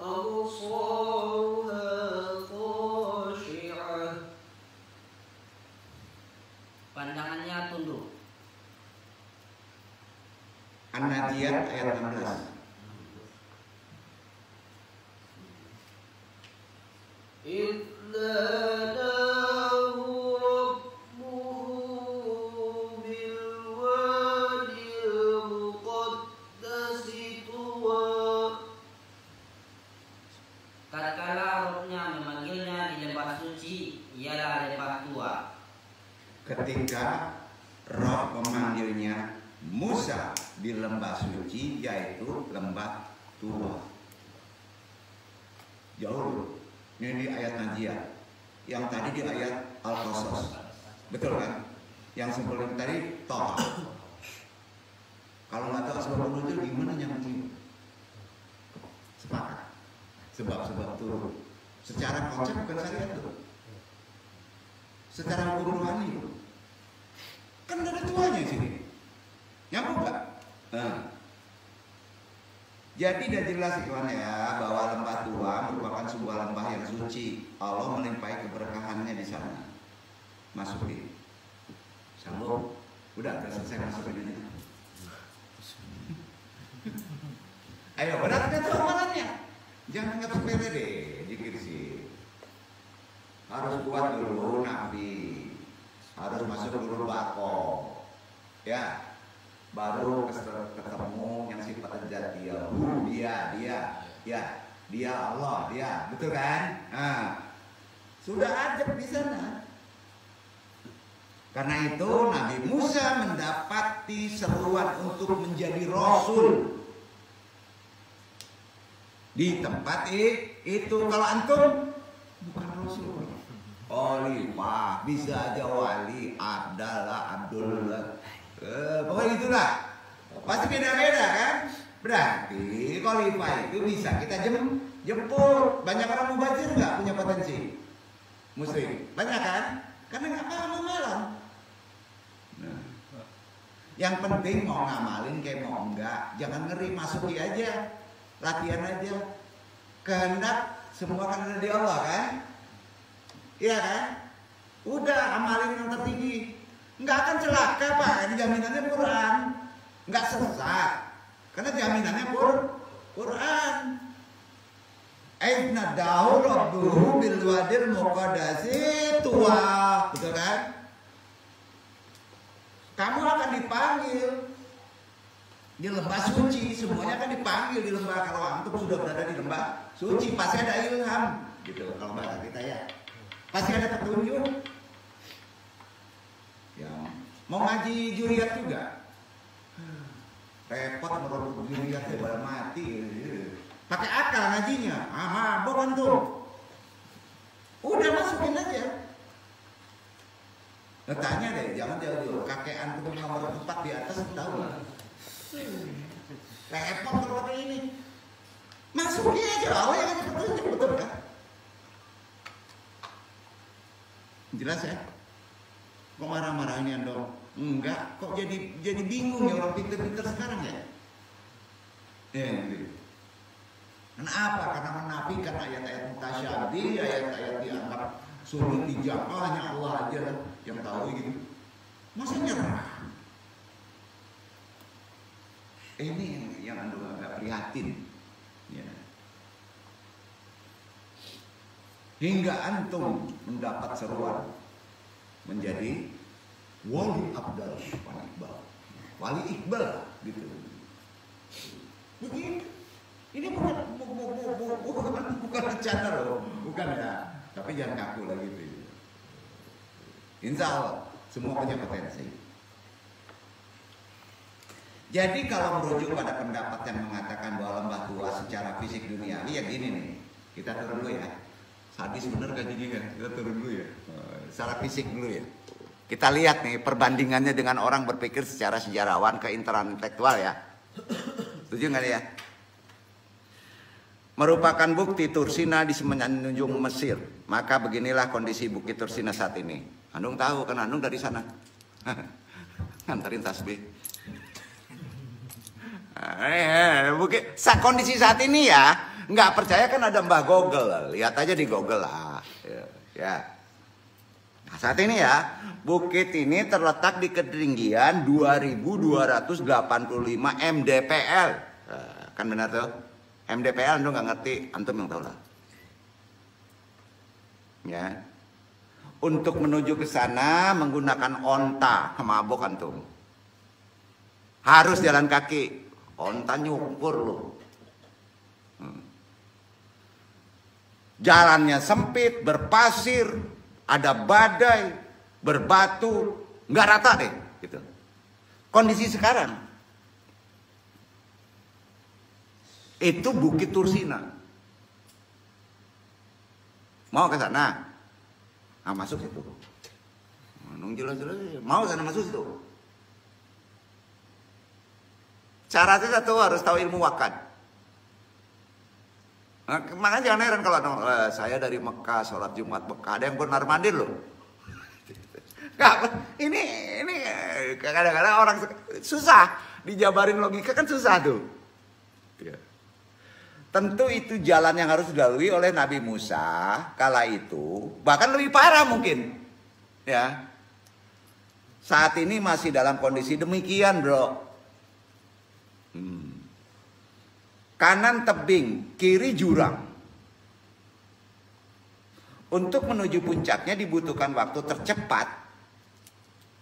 أبصارها خاشعة pandangannya tunduk. An-Nadiyat ayat 16. إذ ناداه ربه بالوادي المقدس طوى Tatkala rohnya memanggilnya di lembah suci, ialah lembah tua. Ketika roh memanggilnya Musa di lembah suci, yaitu lembah tua. Jauh. Ini di ayat Najiyah. Yang tadi di ayat Al-Qasas. Betul kan? Yang sebelum tadi Toha. Kalau nggak tahu sebab nuzul gimana nyambungin? Sepakat. Sebab-sebab turun. Secara konsep bukan syariat tuh. Secara rohani tuh. Kan nggak ada tuanya di sini. Nyambung nggak? Jadi udah jelas ikhwan ya bahwa lembah tua merupakan sebuah lembah yang suci. Allah melimpahi keberkahannya di sana. Masukin. Sambung. Udah selesai masukin aja. Ayo benar tuh amalannya. Jangan anggap sepele deh, dikir sih. Harus kuat dulu Nabi. Harus masuk dulu bako. Ya. Baru ketemu yang sifat jati dia Allah, dia, betul kan? Nah, sudah ada di sana. Karena itu Nabi Musa mendapati seruan untuk menjadi rasul di tempat itu. Kalau antum bukan rasul, Khalifah, bisa aja wali, Abdallah, Abdullah. Pokoknya itulah. Pasti beda-beda kan? Berarti Khalifah itu bisa kita jemput. Banyak orang mubazir nggak punya potensi muslim? Banyak kan? Karena nggak paham amalan. Nah, yang penting mau ngamalin kayak mau enggak, jangan ngeri, masuki aja, latihan aja. Kehendak semua kan ada di Allah kan? Iya kan? Udah amalin yang tertinggi. Nggak akan celaka Pak, ini jaminannya Quran. Nggak sesat, karena jaminannya Quran. Aina dahu rabbuhu bil wadil muqaddasi tuwa, betul kan? Kamu akan dipanggil di lembah suci, semuanya akan dipanggil di lembah. Kalau antum sudah berada di lembah suci, pasti ada ilham, gitu. Kalau bahasa kita ya, pasti ada petunjuk. Ya, mau ngaji juriyat juga repot merobot juriyat daripada mati. Pakai akal ngajinya, mabok antum. Udah masukin aja. Nah, tanya deh, jangan jauh-jauh. Kakek antum nomor 4 di atas tahu nggak? Repot kalau pakai ini. Masukin aja, Allah yang ngasih petunjuk, betul kan? Jelas ya? Kok marah-marahnya dong? Enggak, kok jadi bingung ya orang pinter-pinter sekarang ya? Gitu. Kenapa? Karena menafikan ayat-ayat mutasyabih, ayat-ayat dianggap sulit dijangkau, hanya Allah aja yang tahu gitu. Masa nyerah? Ini yang agak prihatin. Ya. Hingga antum mendapat seruan menjadi wali abdal, wali iqbal gitu. Begitu. Ini bukan bercanda loh, bukan ya. Tapi jangan kaku lagi gitu. Insya Allah semua punya potensi. Jadi kalau merujuk pada pendapat yang mengatakan bahwa lembah tua secara fisik duniawi, ya gini nih, kita turun dulu ya. Sadis bener gak jadi kan? Kita turun dulu ya. Secara fisik dulu ya. Kita lihat nih perbandingannya dengan orang berpikir secara sejarawan ke intelektual ya. Setuju nggak ya? Merupakan bukti Tursina di semenanjung Mesir. Maka beginilah kondisi Bukit Tursina saat ini. Andung tahu kan, Andung dari sana. Nganterin tasbih. Kondisi saat ini ya, Nggak percaya kan ada Mbah Google. Lihat aja di Google lah. Ya. Nah, saat ini ya, bukit ini terletak di ketinggian 2285 mdpl. Kan benar tuh? MDPL antum nggak ngerti, antum yang tahu lah. Ya. Untuk menuju ke sana menggunakan onta, mabok antum. Harus jalan kaki, onta nyukur loh. Jalannya sempit, berpasir, ada badai, berbatu, nggak rata deh, gitu. Kondisi sekarang itu Bukit Tursina. Mau ke sana? Nah, masuk situ. Jelas-jelas mau sana masuk situ. Syaratnya satu, harus tahu ilmu wakad. Nah, makanya jangan heran kalau saya dari Mekah, sholat Jumat Mekah, ada yang benar mandi loh. Ini kadang-kadang orang susah dijabarin logika, kan susah tuh. Ya. Tentu itu jalan yang harus dilalui oleh Nabi Musa kala itu, bahkan lebih parah mungkin. Ya. Saat ini masih dalam kondisi demikian, bro. Kanan tebing, kiri jurang. Untuk menuju puncaknya dibutuhkan waktu tercepat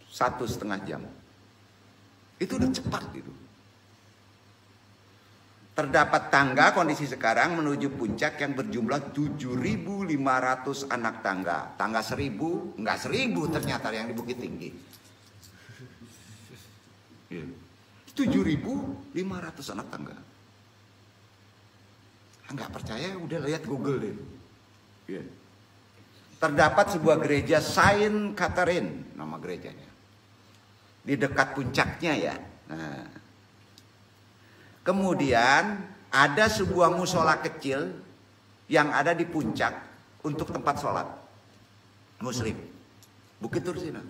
1,5 jam. Itu udah cepat gitu. Terdapat tangga kondisi sekarang menuju puncak yang berjumlah 7.500 anak tangga. Tangga 1.000, enggak 1.000 ternyata yang di Bukit Tinggi. 7.500 anak tangga. Enggak percaya, udah lihat Google deh. Terdapat sebuah gereja Saint Catherine, nama gerejanya. Di dekat puncaknya ya. Nah. Kemudian ada sebuah musola kecil yang ada di puncak untuk tempat sholat Muslim. Bukit Tursina.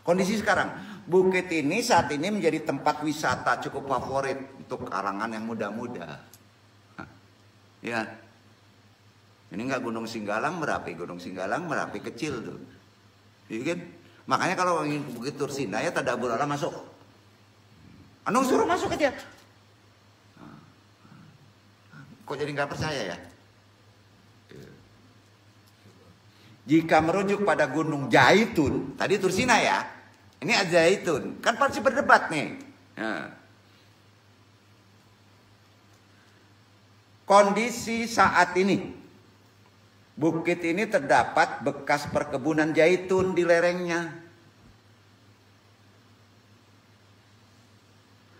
Kondisi sekarang, bukit ini saat ini menjadi tempat wisata cukup favorit untuk kalangan yang muda-muda. Ya, ini nggak Gunung Singgalang Merapi, Gunung Singgalang Merapi kecil tuh, iya kan? Makanya kalau ingin ke Bukit Tursina ya tadabur Allah masuk. Anung suruh masuk aja. Kok jadi nggak percaya ya? Jika merujuk pada Gunung Jaitun, tadi Tursina ya, ini Zaitun, kan pasti berdebat nih. Nah. Kondisi saat ini, bukit ini terdapat bekas perkebunan zaitun di lerengnya.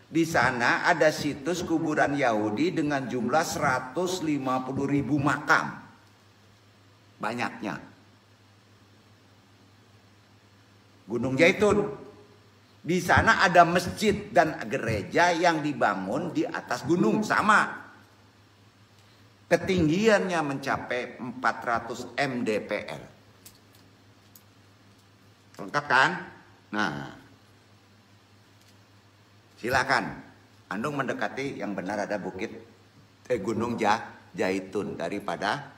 Di sana ada situs kuburan Yahudi dengan jumlah 150.000 makam. Banyaknya. Gunung Zaitun. Di sana ada masjid dan gereja yang dibangun di atas gunung sama. Ketinggiannya mencapai 400 mdpl. Lengkap kan? Nah, silakan. Andung mendekati yang benar ada Gunung Zaitun daripada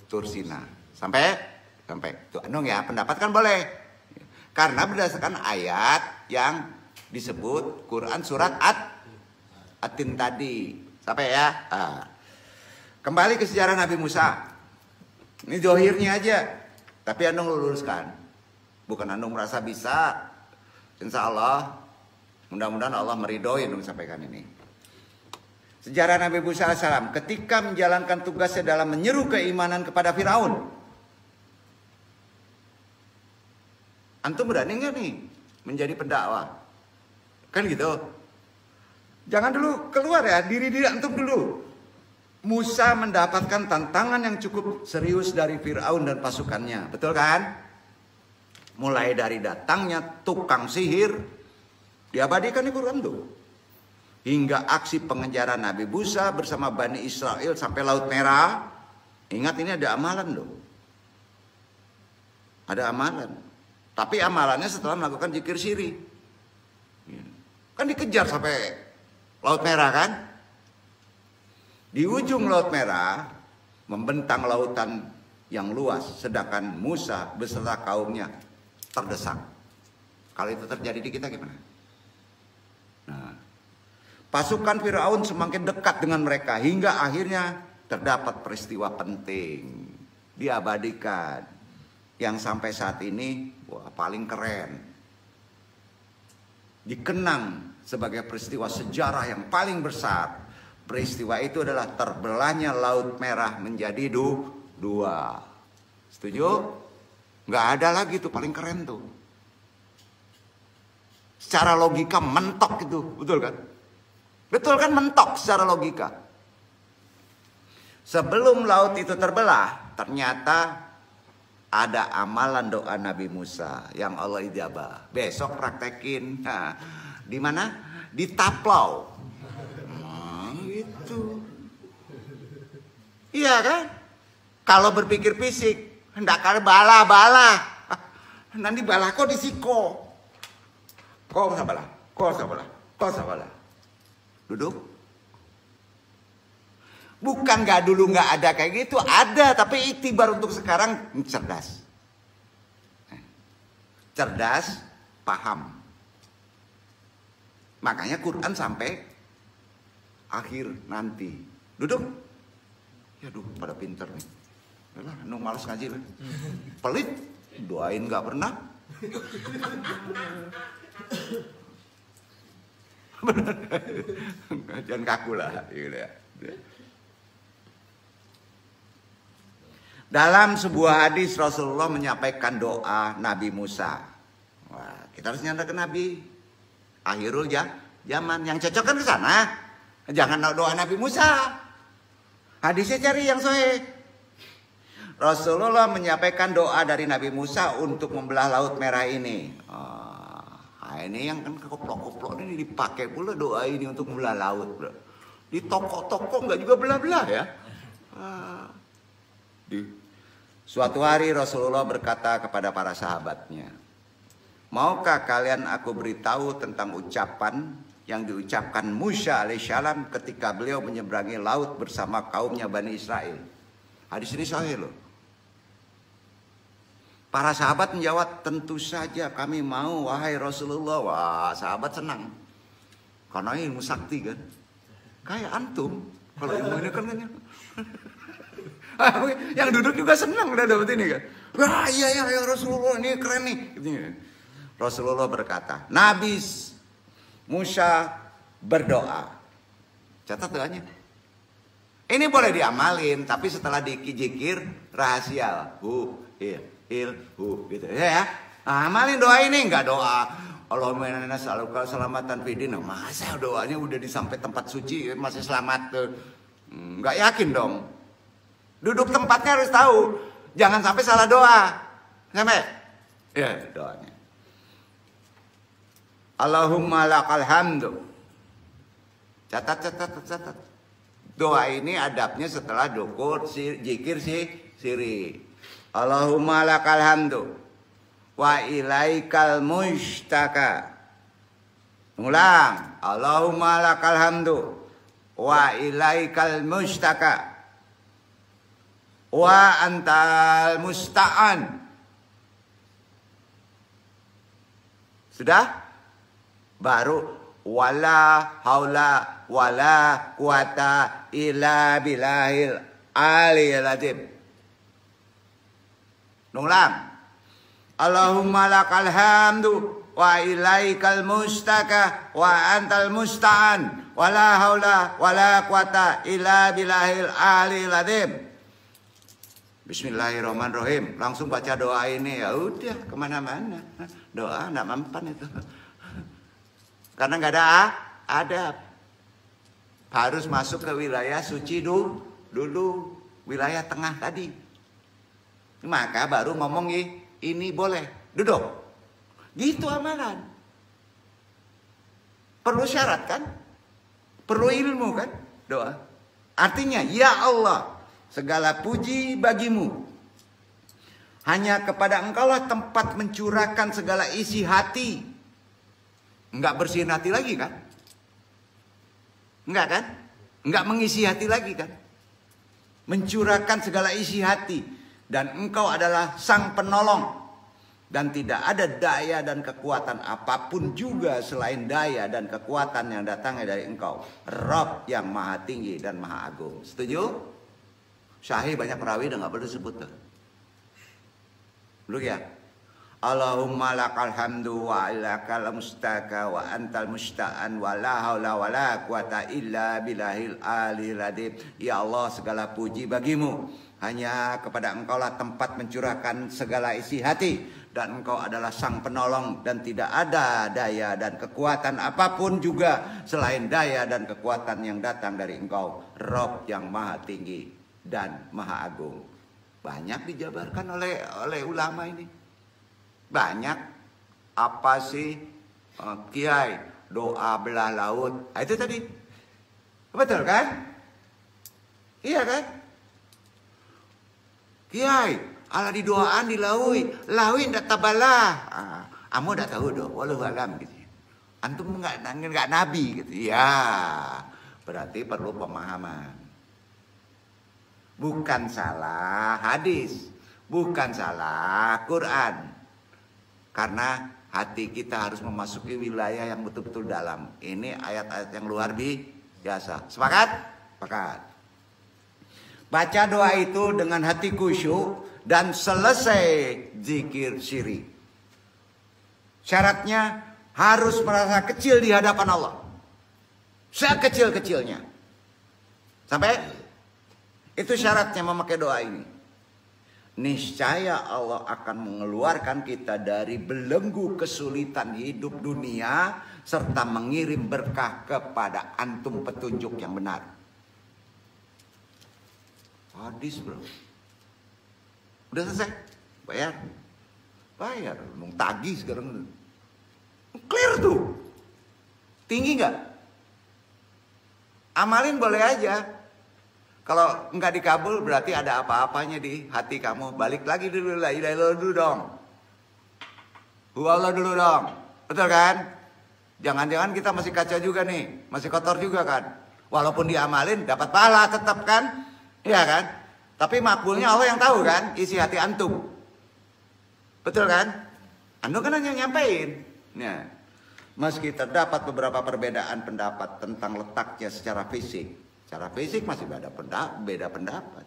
Tursina. Sampai tuh Andung ya, pendapat kan boleh. Karena berdasarkan ayat yang disebut Quran surat At-Tin tadi. Sampai ya. Kembali ke sejarah Nabi Musa. Ini zohirnya aja. Tapi Andung luruskan. Bukan Andung merasa bisa. Insya Allah. Mudah-mudahan Allah meridhoi Andung sampaikan ini. Sejarah Nabi Musa AS ketika menjalankan tugasnya dalam menyeru keimanan kepada Firaun. Antum berani nggak nih menjadi pendakwah? Kan gitu. Jangan dulu keluar ya, diri antum dulu. Musa mendapatkan tantangan yang cukup serius dari Firaun dan pasukannya, betul kan? Mulai dari datangnya tukang sihir, diabadikan di Quran tuh, hingga aksi pengejaran Nabi Musa bersama Bani Israel sampai Laut Merah. Ingat ini ada amalan loh, ada amalan. Tapi amalannya setelah melakukan zikir siri. Kan dikejar sampai Laut Merah kan? Di ujung Laut Merah membentang lautan yang luas, sedangkan Musa beserta kaumnya terdesak. Kalau itu terjadi di kita gimana? Nah, pasukan Firaun semakin dekat dengan mereka hingga akhirnya terdapat peristiwa penting, diabadikan, yang sampai saat ini paling keren, dikenang sebagai peristiwa sejarah yang paling besar. Peristiwa itu adalah terbelahnya Laut Merah menjadi dua. Setuju? Nggak ada lagi tuh, paling keren tuh. Secara logika mentok itu, betul kan? Betul kan, mentok secara logika. Sebelum laut itu terbelah, ternyata ada amalan doa Nabi Musa yang Allah ijabah. Besok praktekin. Nah, di mana? Di Taplau. Nah, itu. Iya kan? Kalau berpikir fisik, hendak kali bala. Nanti bala kok disiko. Kok sabalah. Duduk. Bukan dulu nggak ada kayak gitu, ada, tapi iktibar untuk sekarang cerdas. Cerdas, paham. Makanya Quran sampai akhir nanti. Duduk. Ya pada pinter nih. Yalah, males ngaji lah. Pelit, doain nggak pernah. Jangan kaku lah, gitu ya. Dalam sebuah hadis Rasulullah menyampaikan doa Nabi Musa. Wah, kita harus nyanda ke Nabi. Akhirul zaman yang cocok kan ke sana. Jangan doa Nabi Musa. Hadisnya cari yang sahih. Rasulullah menyampaikan doa dari Nabi Musa untuk membelah Laut Merah ini. Nah, ini yang kan koplok-koplok ini dipakai pula doa ini untuk membelah laut, bro. Di toko-toko nggak juga belah-belah ya. Suatu hari Rasulullah berkata kepada para sahabatnya, maukah kalian aku beritahu tentang ucapan yang diucapkan Musa alaihissalam ketika beliau menyeberangi laut bersama kaumnya Bani Israel? Hadis ini sahih loh. Para sahabat menjawab, tentu saja kami mau wahai Rasulullah. Wah, sahabat senang. Karena ilmu sakti kan. Kayak antum. Kalau ilmu ini kan yang duduk juga senang udah dapat ini kan. Wah iya Rasulullah ini keren nih. Rasulullah berkata, Nabi Musa berdoa. Catat doanya. Ini boleh diamalin, tapi setelah dikijikir rahasia. Gitu ya. Amalin doa ini, enggak doa Allahumma inna nas'aluka salamatan fidin. Masa doanya udah di sampai tempat suci masih selamat tuh. Enggak yakin dong. Duduk tempatnya harus tahu. Jangan sampai salah doa. Sampai? Ya, doanya. Allahumma lakal hamdu. Catat. Doa ini adabnya setelah dukur, zikir, siri. Allahumma lakal hamdu. Wa ilaikal mustaka. Ulang. Allahumma lakal hamdu. Wa ilaikal mustaka. Wa antal musta'an. Sudah? Baru wala haula wala quwata illa billahil aliyil azim. Ulang. Allahumma lakal hamdu wa ilaikal mustaka wa antal musta'an wala haula wala quwata illa billahil aliyil azim. Bismillahirrahmanirrahim. Langsung baca doa ini, ya udah kemana-mana. Doa nggak mempan itu. Karena nggak ada adab. Harus masuk ke wilayah suci dulu. Wilayah tengah tadi. Maka baru ngomong ini boleh. Duduk. Gitu amalan. Perlu syarat kan? Perlu ilmu kan? Doa. Artinya, ya Allah, segala puji bagimu. Hanya kepada engkaulah tempat mencurahkan segala isi hati. Enggak bersihin hati lagi kan? Enggak kan? Enggak mengisi hati lagi kan? Mencurahkan segala isi hati. Dan engkau adalah sang penolong. Dan tidak ada daya dan kekuatan apapun juga selain daya dan kekuatan yang datangnya dari engkau. Rob yang maha tinggi dan maha agung. Setuju? Syahih banyak perawi udah gak perlu sebut tuh. Dulu ya. Allahumma lakal hamdu wa ilakal mustaka wa antal musta'an wa la hawla wa la quwata illa billahil aliyil azim. Ya Allah, segala puji bagimu. Hanya kepada engkau lah tempat mencurahkan segala isi hati. Dan engkau adalah sang penolong. Dan tidak ada daya dan kekuatan apapun juga selain daya dan kekuatan yang datang dari engkau. Rob yang maha tinggi dan maha agung. Banyak dijabarkan oleh ulama ini. Banyak. Apa sih kiai doa belah laut? Nah, itu tadi. Betul kan? Iya kan? Kiai, ala di doaan dilaui, laui ndak tabalah. Amu ndak tahu doh, walau alam gitu. Antum nggak nabi gitu. Ya, berarti perlu pemahaman. Bukan salah hadis, bukan salah Quran. Karena hati kita harus memasuki wilayah yang betul-betul dalam. Ini ayat-ayat yang luar biasa. Sepakat? Sepakat. Baca doa itu dengan hati khusyuk dan selesai zikir syirik. Syaratnya harus merasa kecil di hadapan Allah. Sekecil-kecilnya. Sampai? Itu syaratnya memakai doa ini. Niscaya Allah akan mengeluarkan kita dari belenggu kesulitan hidup dunia. Serta mengirim berkah kepada antum petunjuk yang benar. Hadis bro. Udah selesai? Bayar? Bayar. Mau tagih sekarang. Clear tuh. Tinggi gak? Amalin boleh aja. Kalau nggak dikabul berarti ada apa-apanya di hati kamu. Balik lagi dulu. La ilaha illallah dulu dong. Allah dulu dong. Betul kan? Jangan-jangan kita masih kacau juga nih. Masih kotor juga kan? Walaupun diamalin dapat pahala tetap kan? Iya kan? Tapi makbulnya Allah yang tahu kan? Isi hati antum. Betul kan? Antum kan hanya nyampein. Nah, meski terdapat beberapa perbedaan pendapat tentang letaknya secara fisik. Secara fisik masih beda pendapat.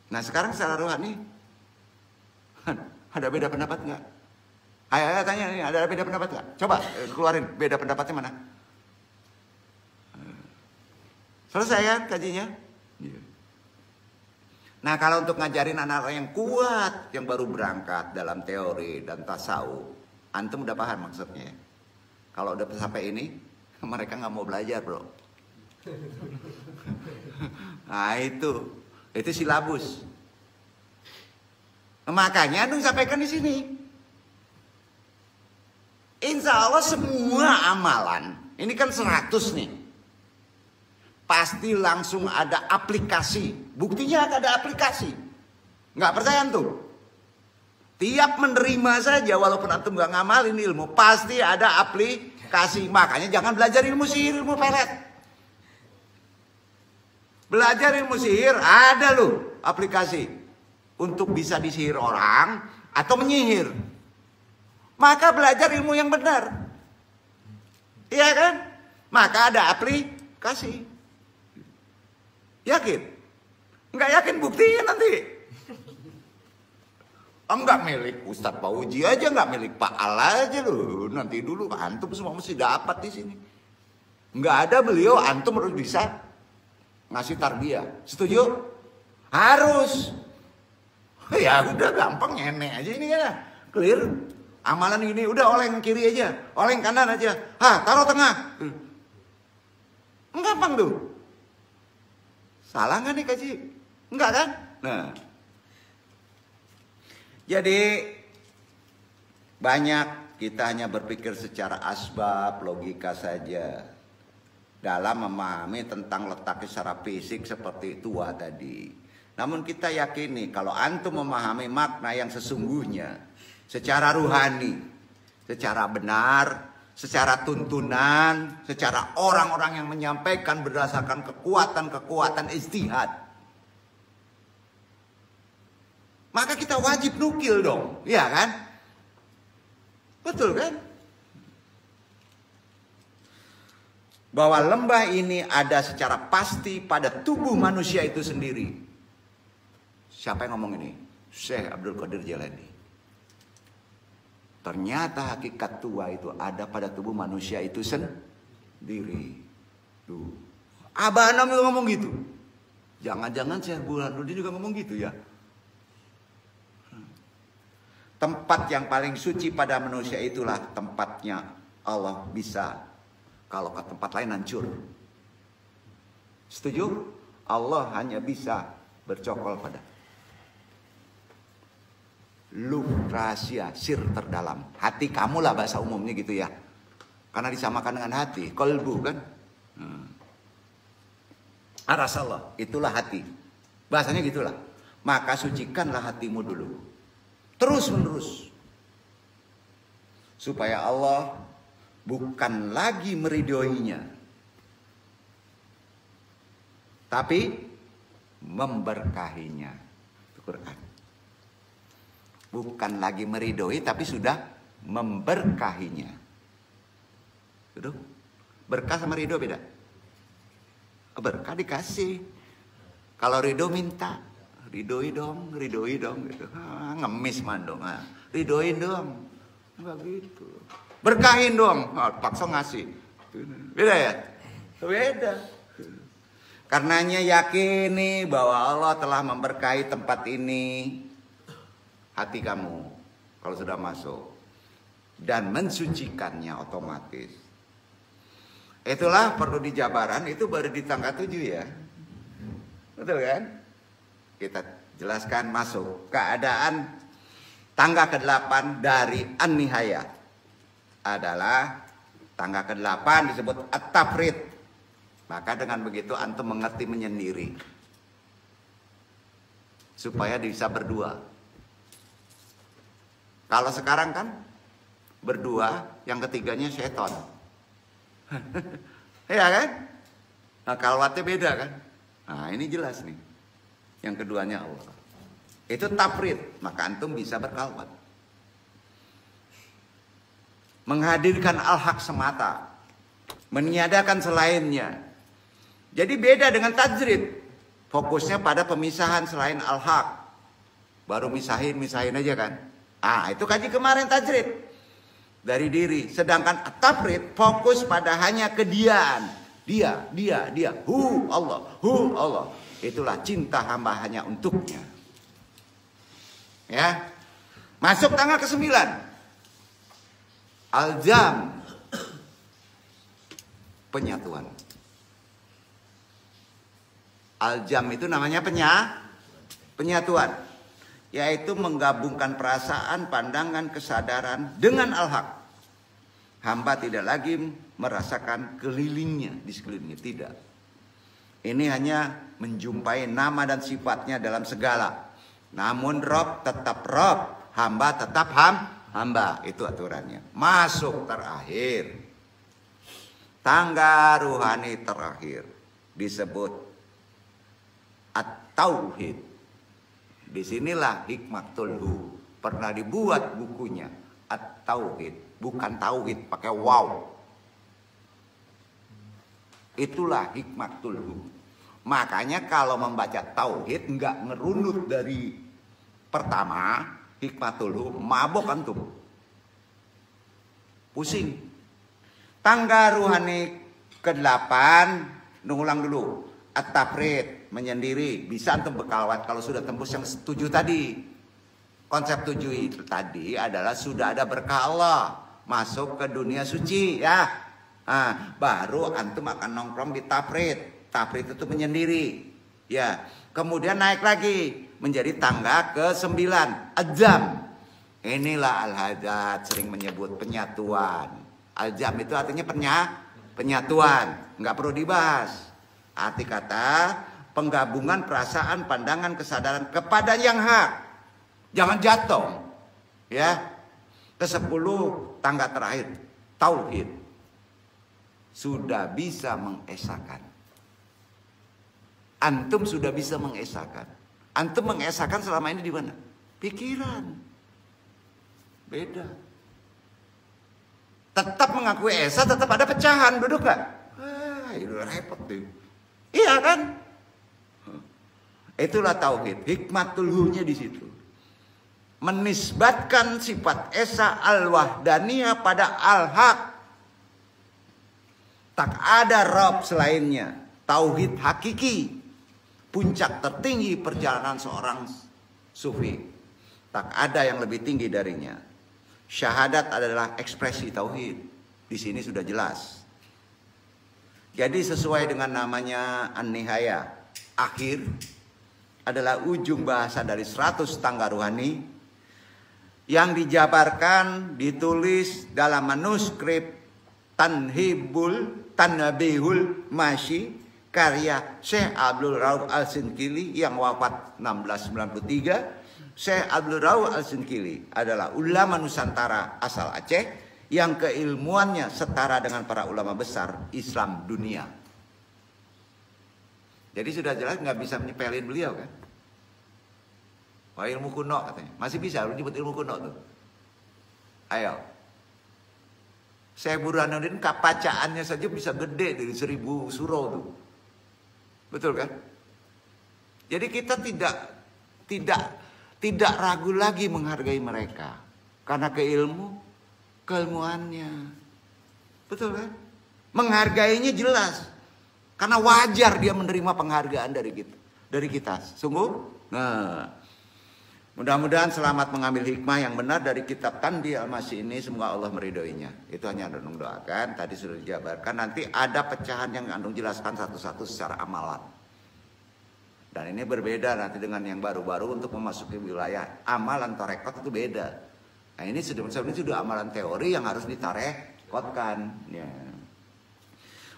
Nah sekarang secara rohani ada beda pendapat nggak? Ayo tanya nih, ada beda pendapat nggak? Coba keluarin beda pendapatnya mana? Selesai kan kajinya? Nah kalau untuk ngajarin anak-anak yang kuat, yang baru berangkat dalam teori dan tasawuf, antum udah paham maksudnya. Kalau udah sampai ini, mereka nggak mau belajar bro. Nah itu silabus. Makanya antum sampaikan di sini. Insya Allah semua amalan, ini kan 100 nih. Pasti langsung ada aplikasi. Buktinya ada aplikasi. Nggak percaya antum? Tiap menerima saja walaupun antum nggak ngamalin ilmu, pasti ada aplikasi. Makanya jangan belajar ilmu sihir, ilmu pelet. Belajar ilmu sihir ada loh aplikasi untuk bisa disihir orang atau menyihir. Maka belajar ilmu yang benar. Iya kan? Maka ada aplikasi. Yakin? Enggak yakin buktinya nanti. Enggak milik Ustadz Pauji aja, enggak milik Pak Al aja loh. Nanti dulu antum semua mesti dapat di sini. Enggak ada beliau, antum harus bisa ngasih tarbiyah. Setuju? Harus. Ya udah gampang nyenek aja ini ya. Clear. Amalan ini udah oleng kiri aja, oleng kanan aja. Taruh tengah. Gampang tuh. Salah nggak nih kaji? Enggak kan? Nah, jadi banyak kita hanya berpikir secara asbab, logika saja dalam memahami tentang letaknya secara fisik seperti tua tadi. Namun kita yakini kalau antum memahami makna yang sesungguhnya secara ruhani, secara benar, secara tuntunan, secara orang-orang yang menyampaikan berdasarkan kekuatan ijtihad. Maka kita wajib nukil dong, ya kan? Betul kan? Bahwa lembah ini ada secara pasti pada tubuh manusia itu sendiri. Siapa yang ngomong ini? Syekh Abdul Qadir Jailani. Ternyata hakikat tua itu ada pada tubuh manusia itu sendiri. Tuh. Abah Anam juga ngomong gitu. Jangan-jangan Syekh Burhanuddin juga ngomong gitu ya. Tempat yang paling suci pada manusia itulah tempatnya Allah bisa. Kalau ke tempat lain hancur. Setuju? Allah hanya bisa bercokol pada rahasia, sir terdalam. Hati kamu lah bahasa umumnya gitu ya. Karena disamakan dengan hati, kolbu kan. Arasallah, itulah hati. Bahasanya gitulah. Maka sucikanlah hatimu dulu. Terus menerus. Supaya Allah bukan lagi meridhoinya, tapi memberkahinya. Itu Quran. Bukan lagi meridhoi, tapi sudah memberkahinya. Itu berkah sama ridho beda. Berkah dikasih. Kalau ridho minta, ridhoi dong gitu. Ngemis mandong. Ridhoin dong. Enggak gitu. Berkahin dong, paksa ngasih. Beda ya? Beda. Karenanya yakini bahwa Allah telah memberkahi tempat ini, hati kamu kalau sudah masuk, dan mensucikannya otomatis. Itulah perlu dijabaran, itu baru di tangga 7 ya. Betul kan? Kita jelaskan masuk keadaan tangga ke-8 dari An-Nihayah. Adalah tangga ke-8 disebut At-Tafrid. Maka dengan begitu antum mengerti menyendiri. Supaya bisa berdua. Kalau sekarang kan berdua, yang ketiganya setan. Iya kan? Nah kalwatnya beda kan? Nah ini jelas nih. Yang keduanya Allah. Itu tafrid, maka antum bisa berkalwat. Menghadirkan al-haq semata, meniadakan selainnya. Jadi beda dengan tajrid. Fokusnya pada pemisahan selain al-haq. Baru misahin aja kan. Itu kaji kemarin tajrid. Dari diri. Sedangkan at-tafrid fokus pada hanya kediaan. Dia. Hu Allah. Itulah cinta hamba hanya untuknya. Ya. Masuk tanggal ke-9. Al-jam, penyatuan. Al-jam itu namanya penyatuan, yaitu menggabungkan perasaan, pandangan, kesadaran dengan al-haq. Hamba tidak lagi merasakan kelilingnya, di sekelilingnya, tidak. Ini hanya menjumpai nama dan sifatnya dalam segala. Namun Rob tetap Rob, hamba tetap hamba, itu aturannya. Masuk terakhir, tangga ruhani terakhir disebut At-Tauhid. Disinilah hikmatul hu pernah dibuat bukunya. At-Tauhid, bukan tauhid pakai waw. Itulah hikmatul hu. Makanya kalau membaca tauhid nggak ngerunut dari pertama. Hikmatul hu, mabok antum. Pusing. Tangga ruhani ke-8, ulang dulu. At-tafrid, menyendiri. Bisa antum berkalwat kalau sudah tembus yang 7 tadi. Konsep 7 itu tadi adalah sudah ada berkah Allah. Masuk ke dunia suci ya. Baru antum akan nongkrong di tafrid. Tafrid itu menyendiri. Ya. Kemudian naik lagi. Menjadi tangga ke-9, Al-jam. Inilah Al-Hajjaj sering menyebut penyatuan. Al-jam itu artinya penyatuan. Nggak perlu dibahas. Arti kata penggabungan perasaan, pandangan, kesadaran kepada yang hak. Jangan jatuh. Ya. Ke-10 tangga terakhir. tauhid sudah bisa mengesakan. Antum sudah bisa mengesakan. Antum mengesakan selama ini di mana? Pikiran. Beda. Tetap mengakui esa, tetap ada pecahan, duduk gak? Itu repot tuh. Iya kan? Itulah tauhid. Hikmatul hu-nya di situ. Menisbatkan sifat esa al-wahdaniyah pada al-haq. Tak ada Rabb selainnya. Tauhid hakiki. Puncak tertinggi perjalanan seorang sufi. Tak ada yang lebih tinggi darinya. Syahadat adalah ekspresi tauhid. Di sini sudah jelas. Jadi sesuai dengan namanya An-Nihaya, akhir adalah ujung bahasa dari 100 tangga rohani yang dijabarkan, ditulis dalam manuskrip Tanbihul Masyi karya Syekh Abdul Rauf Al-Sinkili yang wafat 1693. Syekh Abdul Rauf Al-Sinkili adalah ulama Nusantara asal Aceh yang keilmuannya setara dengan para ulama besar Islam dunia. Jadi sudah jelas nggak bisa menyepelin beliau kan? Wah, ilmu kuno katanya. Masih bisa nyebut ilmu kuno tuh. Ayo. Syekh Burhanuddin bacaannya saja bisa gede dari 1000 surah tuh. Betul kan? Jadi kita tidak ragu lagi menghargai mereka karena keilmuannya. Betul kan? Menghargainya jelas. Karena wajar dia menerima penghargaan dari kita. Sungguh? Nah, mudah-mudahan selamat mengambil hikmah yang benar dari kitab Tanbih Al-Masyi ini. Semoga Allah meridhoinya. Itu hanya Anung doakan. Tadi sudah dijabarkan. Nanti ada pecahan yang Anung jelaskan satu-satu secara amalan. Dan ini berbeda nanti dengan yang baru-baru untuk memasuki wilayah amalan tarekat itu beda. Nah ini sebenarnya sudah amalan teori yang harus ditarekotkan. Ya.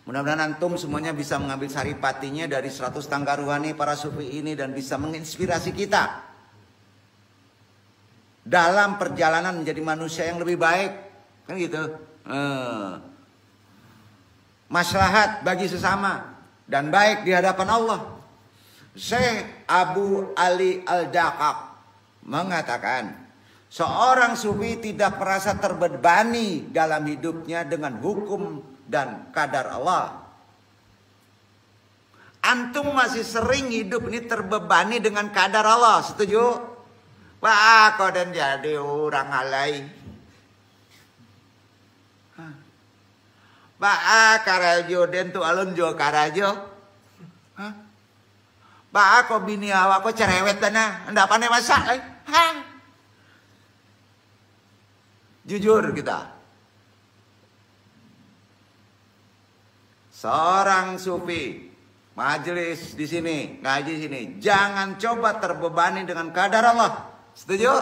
Mudah-mudahan antum semuanya bisa mengambil saripatinya dari 100 tangga ruhani para sufi ini dan bisa menginspirasi kita dalam perjalanan menjadi manusia yang lebih baik, kan gitu. Maslahat bagi sesama dan baik di hadapan Allah. Syekh Abu Ali Al-Daqaq mengatakan, seorang sufi tidak merasa terbebani dalam hidupnya dengan hukum dan kadar Allah. Antum masih sering hidup ini terbebani dengan kadar Allah, setuju? Wah, kau dan jadi orang alay. Ba karajo den tu alun jo karajo. Ba kau bini awak kau cerewet dana, ndak pandai masak. Jujur kita. Seorang sufi majelis di sini, ngaji di sini, jangan coba terbebani dengan kadar Allah. Setuju?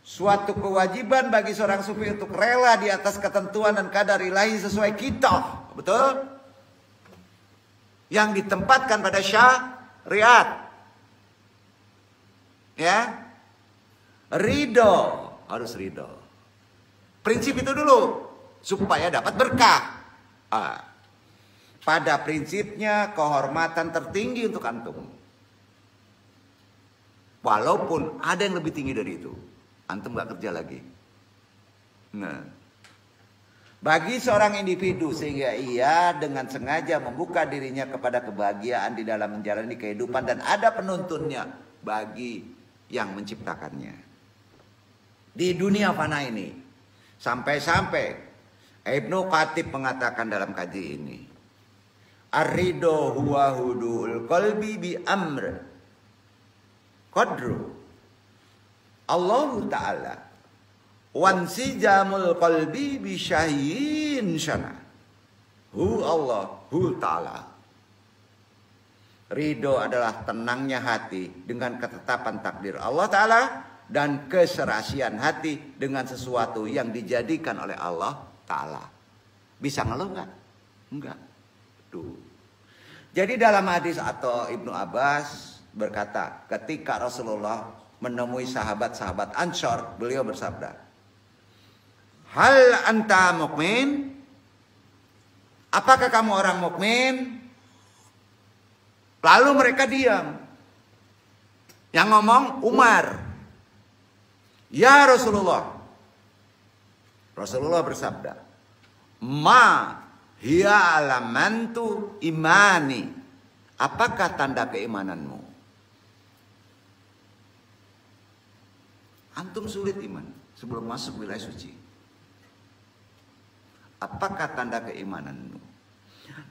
Suatu kewajiban bagi seorang sufi untuk rela di atas ketentuan dan kadar ilahi sesuai kitab, betul? Yang ditempatkan pada syariat. Ya. Ridho, harus ridho. Prinsip itu dulu supaya dapat berkah. Pada prinsipnya kehormatan tertinggi untuk antum. Walaupun ada yang lebih tinggi dari itu, antum gak kerja lagi. Nah, bagi seorang individu sehingga ia dengan sengaja membuka dirinya kepada kebahagiaan di dalam menjalani kehidupan dan ada penuntunnya bagi yang menciptakannya. Di dunia fana ini, sampai-sampai Ibnu Khatib mengatakan dalam kaji ini, ar-ridho huwa hudul qalbi bi amr qadru Allah Ta'ala wansijamul qalbi bi syahyin syana hu Allah hu Ta'ala. Ridho adalah tenangnya hati dengan ketetapan takdir Allah Ta'ala dan keserasian hati dengan sesuatu yang dijadikan oleh Allah Ta'ala. Bisa ngeluh nggak? Enggak. Tuh. Jadi dalam hadis atau Ibnu Abbas berkata, ketika Rasulullah menemui sahabat-sahabat Ansor, beliau bersabda, Hal anta mukmin? Apakah kamu orang mukmin? Lalu mereka diam. Yang ngomong Umar. Ya Rasulullah. Rasulullah bersabda, ma hiya alamantu imani. Apakah tanda keimananmu? Antum sulit iman sebelum masuk wilayah suci. Apakah tanda keimananmu?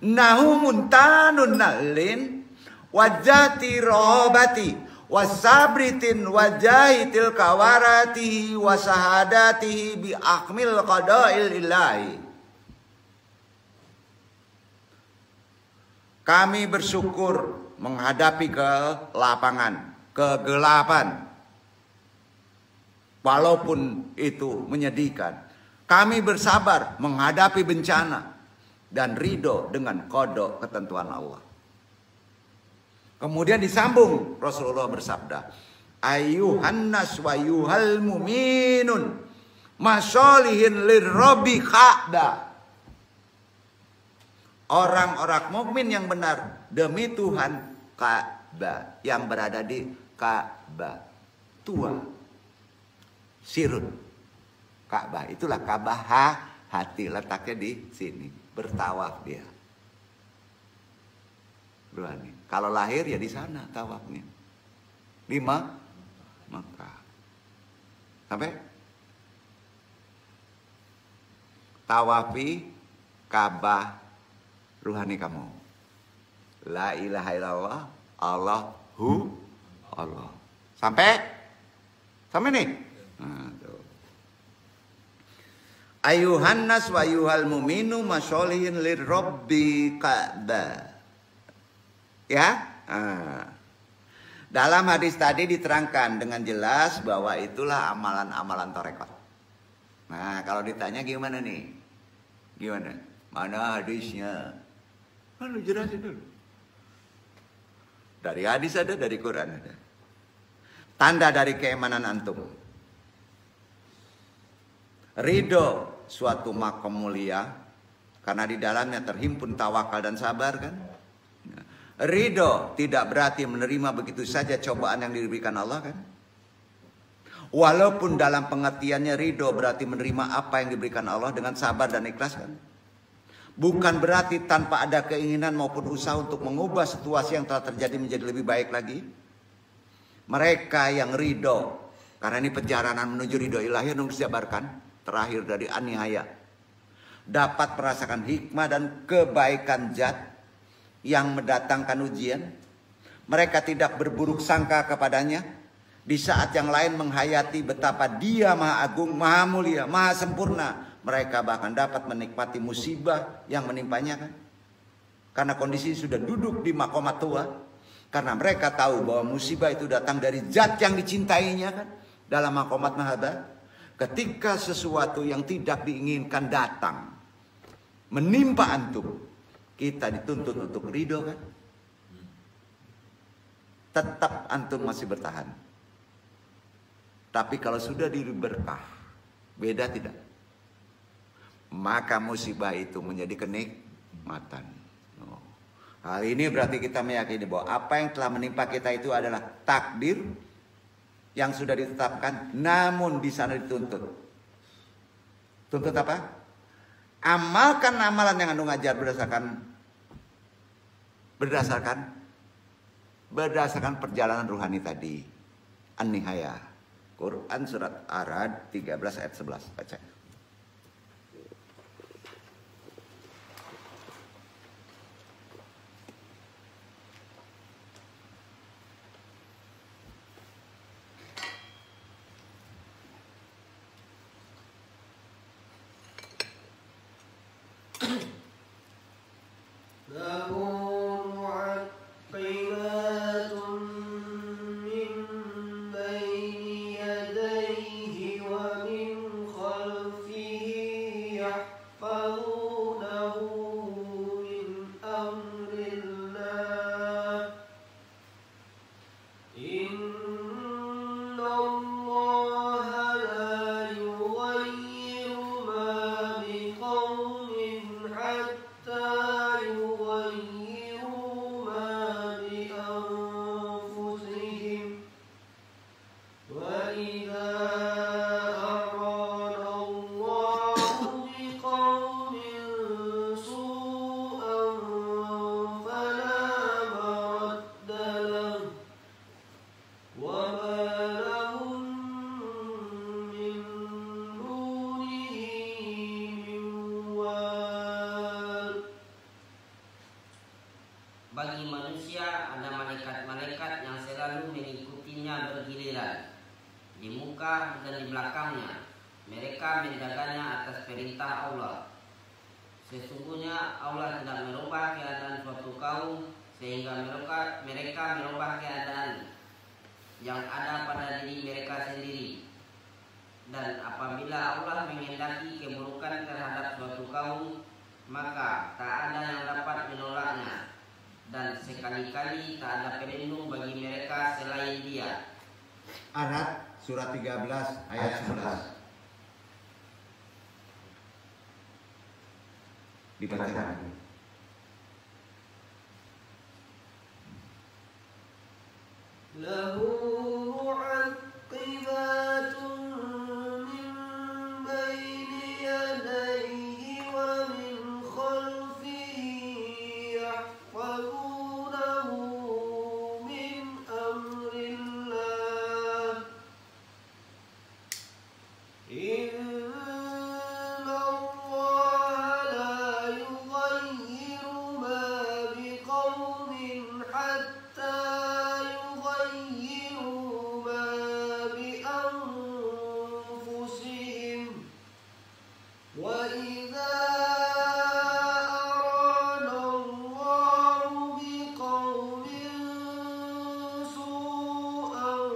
Nahumun tanun nalin wajati robati wasabritin wajahitil kawaratihi wasahadatihi bi akmil qada'il ilahi. Kami bersyukur menghadapi kelapangan, kegelapan. Walaupun itu menyedihkan. Kami bersabar menghadapi bencana dan ridho dengan qada ketentuan Allah. Kemudian disambung Rasulullah bersabda, ayyuhan nas wa yuhal mu'minun masolihin lirrobi ka'bah. Orang-orang mukmin yang benar demi Tuhan Ka'bah yang berada di Ka'bah. Tua Sirun Ka'bah, itulah Ka'bah hati, letaknya di sini. Bertawaf dia. Berani. Kalau lahir ya di sana tawafnya. Di Makkah. Sampai tawafi Ka'bah ruhani kamu. La ilaha illallah, Allahu Allah. Sampai nih. Nah, tuh. Ayuhan nas wa yuhal mu'minu masyolihin lirrabbi Ka'bah. Ya, dalam hadis tadi diterangkan dengan jelas bahwa itulah amalan-amalan tarekat. Nah, kalau ditanya gimana nih? Gimana? Mana hadisnya? Lalu jelasin dulu. Dari hadis ada, dari Quran ada. Tanda dari keimanan antum. Ridho suatu makom mulia, karena di dalamnya terhimpun tawakal dan sabar kan? Ridho tidak berarti menerima begitu saja cobaan yang diberikan Allah kan? Walaupun dalam pengertiannya ridho berarti menerima apa yang diberikan Allah dengan sabar dan ikhlas kan? Bukan berarti tanpa ada keinginan maupun usaha untuk mengubah situasi yang telah terjadi menjadi lebih baik lagi. Mereka yang ridho, karena ini perjalanan menuju ridho ilahi yang harus disabarkan, terakhir dari an-nihaya, dapat merasakan hikmah dan kebaikan zat yang mendatangkan ujian. Mereka tidak berburuk sangka kepadanya. Di saat yang lain menghayati betapa dia maha agung, maha mulia, maha sempurna. Mereka bahkan dapat menikmati musibah yang menimpanya kan. Karena kondisi sudah duduk di makomat tua. Karena mereka tahu bahwa musibah itu datang dari zat yang dicintainya kan. Dalam makomat mahabbah. Ketika sesuatu yang tidak diinginkan datang, menimpa antum, kita dituntut untuk ridho kan? Tetap antum masih bertahan. Tapi kalau sudah diberi berkah, beda tidak? Maka musibah itu menjadi kenikmatan. Hal ini berarti kita meyakini bahwa apa yang telah menimpa kita itu adalah takdir yang sudah ditetapkan, namun di sana dituntut. Tuntut apa? Amalkan amalan yang anu ngajar berdasarkan perjalanan ruhani tadi. An-Nihaya. Quran surat Ar-Ra'd 13 ayat 11. Baca. Bagi manusia ada malaikat-malaikat yang selalu mengikutinya bergiliran di muka dan di belakangnya. Mereka menjaganya atas perintah Allah. Sesungguhnya Allah tidak merubah keadaan suatu kaum sehingga mereka merubah keadaan yang ada pada diri mereka sendiri. Dan apabila Allah menghendaki keburukan terhadap suatu kaum, maka tak ada yang dapat menolaknya, dan sekali-kali tak ada pelindung bagi mereka selain Dia. Arad surat 13 ayat 11. Dibacakan. lahu mu'aqibatun min baini yadayhi wa min khalfihi yahfazunahu min amrillah. Inna Allah la yughayyiru ma biqawmin hatta yughayyiru ma bi anfusihim. Wa idza arada Allahu biqawmin su'an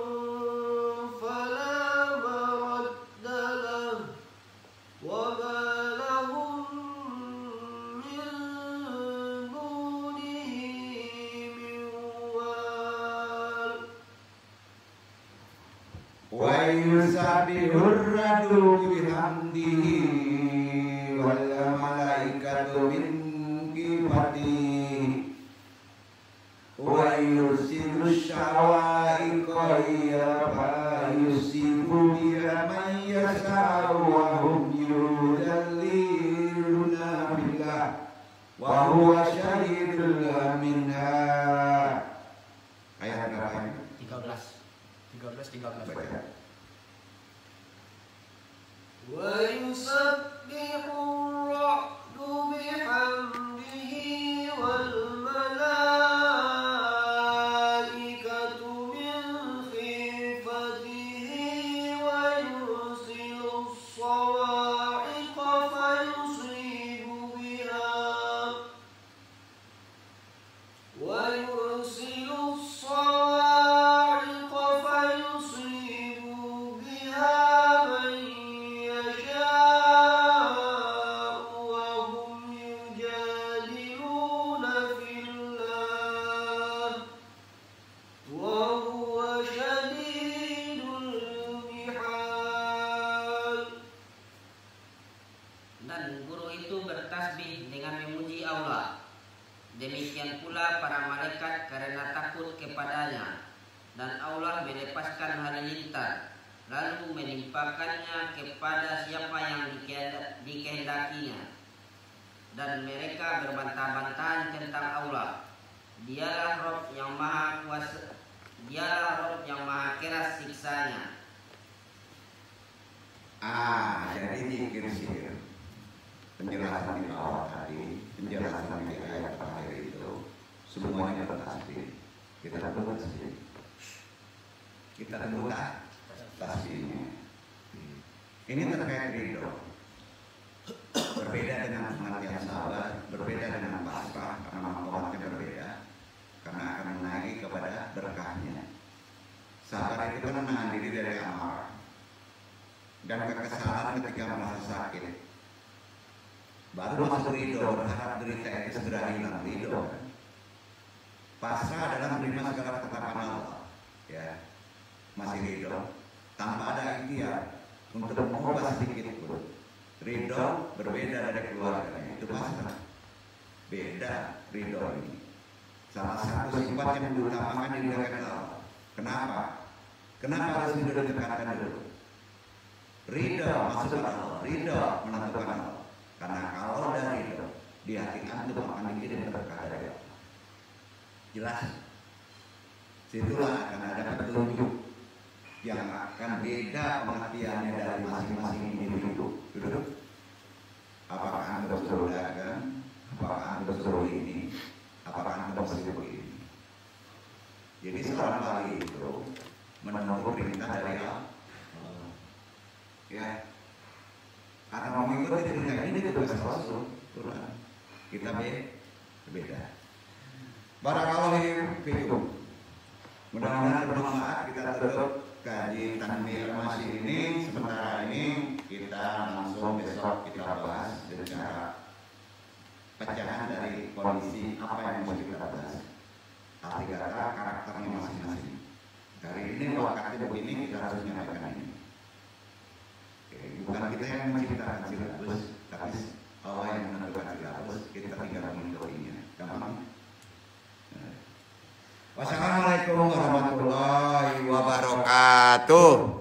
fala maradda lahu wa ma lahum min dunihi min wal. Wa yusabbihur radu bihamdihi wal malaikatu min qibatihi wa yusiru syawaiqa fa yusibu biha man yasha'u wa hum yudalliluna billah wa huwa syahidul minha. Ayat berapa ini? 13. Baca. Wa yusabbihu ar-ra'du bihamdihi wal malaikatu min khifatihi wa yursilu as-sawa'iqa fayusibu biha wa yursilu as-sawa'iqa fayusibu biha man yasha'u wa hum yujadiluna fillah wa huwa shadidul mihal. Dan guru itu bertasbih dengan memuji Allah. Demikian pula para malaikat karena takut kepadanya. Dan Allah melepaskan halilintar, lalu menimpakannya kepada siapa yang dikehendakinya. Dan mereka berbantah-bantahan tentang Allah. Dialah Rabb yang maha kuasa, Dialah Rabb yang maha keras siksanya. Jadi zikir sihir, penjelasan di awal tadi, penjelasan di ayat terakhir itu semuanya bertasbih. Kita tentu tasbih. Kita tentu tasbihnya. Ini terkait ridho. Berbeda dengan pengertian sabar, berbeda dengan pasrah karena makomatnya berbeda, karena akan menaiki kepada berkahnya. Sabar itu kan menahan diri dari amarah dan kekesalan ketika merasa sakit. Baru masuk ridho, berharap derita itu segera hilang, ridho. Pasrah adalah menerima segala ketetapan Allah, ya, masih ridho, tanpa ada ikhtiar untuk mengubah sedikit pun. Ridho berbeda dari keluarganya, itu pasrah. Beda ridho ini. Salah satu sifat yang diutamakan di dekatkan Allah. Kenapa? Kenapa harus ridho didekatkan dulu? Ridho masuk Allah, ridho menentukan Allah. Karena kalau ada ridho, di hati antum akan dikirim berkah dari Allah. Jelas. Situlah akan ada petunjuk yang akan beda pengertiannya dari masing-masing individu. Duduk. Apakah antum suruh dagang? Apakah antum suruh ini? apakah antum mesti begini? Jadi seorang wali itu menunggu perintah dari Allah. Ya, karena mengikuti perintah ini tugas Rasul. Kita beda. Barakallahu fiikum. Mudah-mudahan bermanfaat. Kita tutup kaji tanbih masih ini. Sementara ini kita langsung besok kita bahas secara pecahan dari kondisi apa yang mau kita bahas. Arti kata karakternya masing-masing. Hari ini waktunya begini kita harus menyampaikan ini. Bukan kita yang menciptakan silabus, tapi Allah yang menentukan silabus. Kita tinggal mengikutinya. Gampang. Wassalamualaikum warahmatullahi wabarakatuh.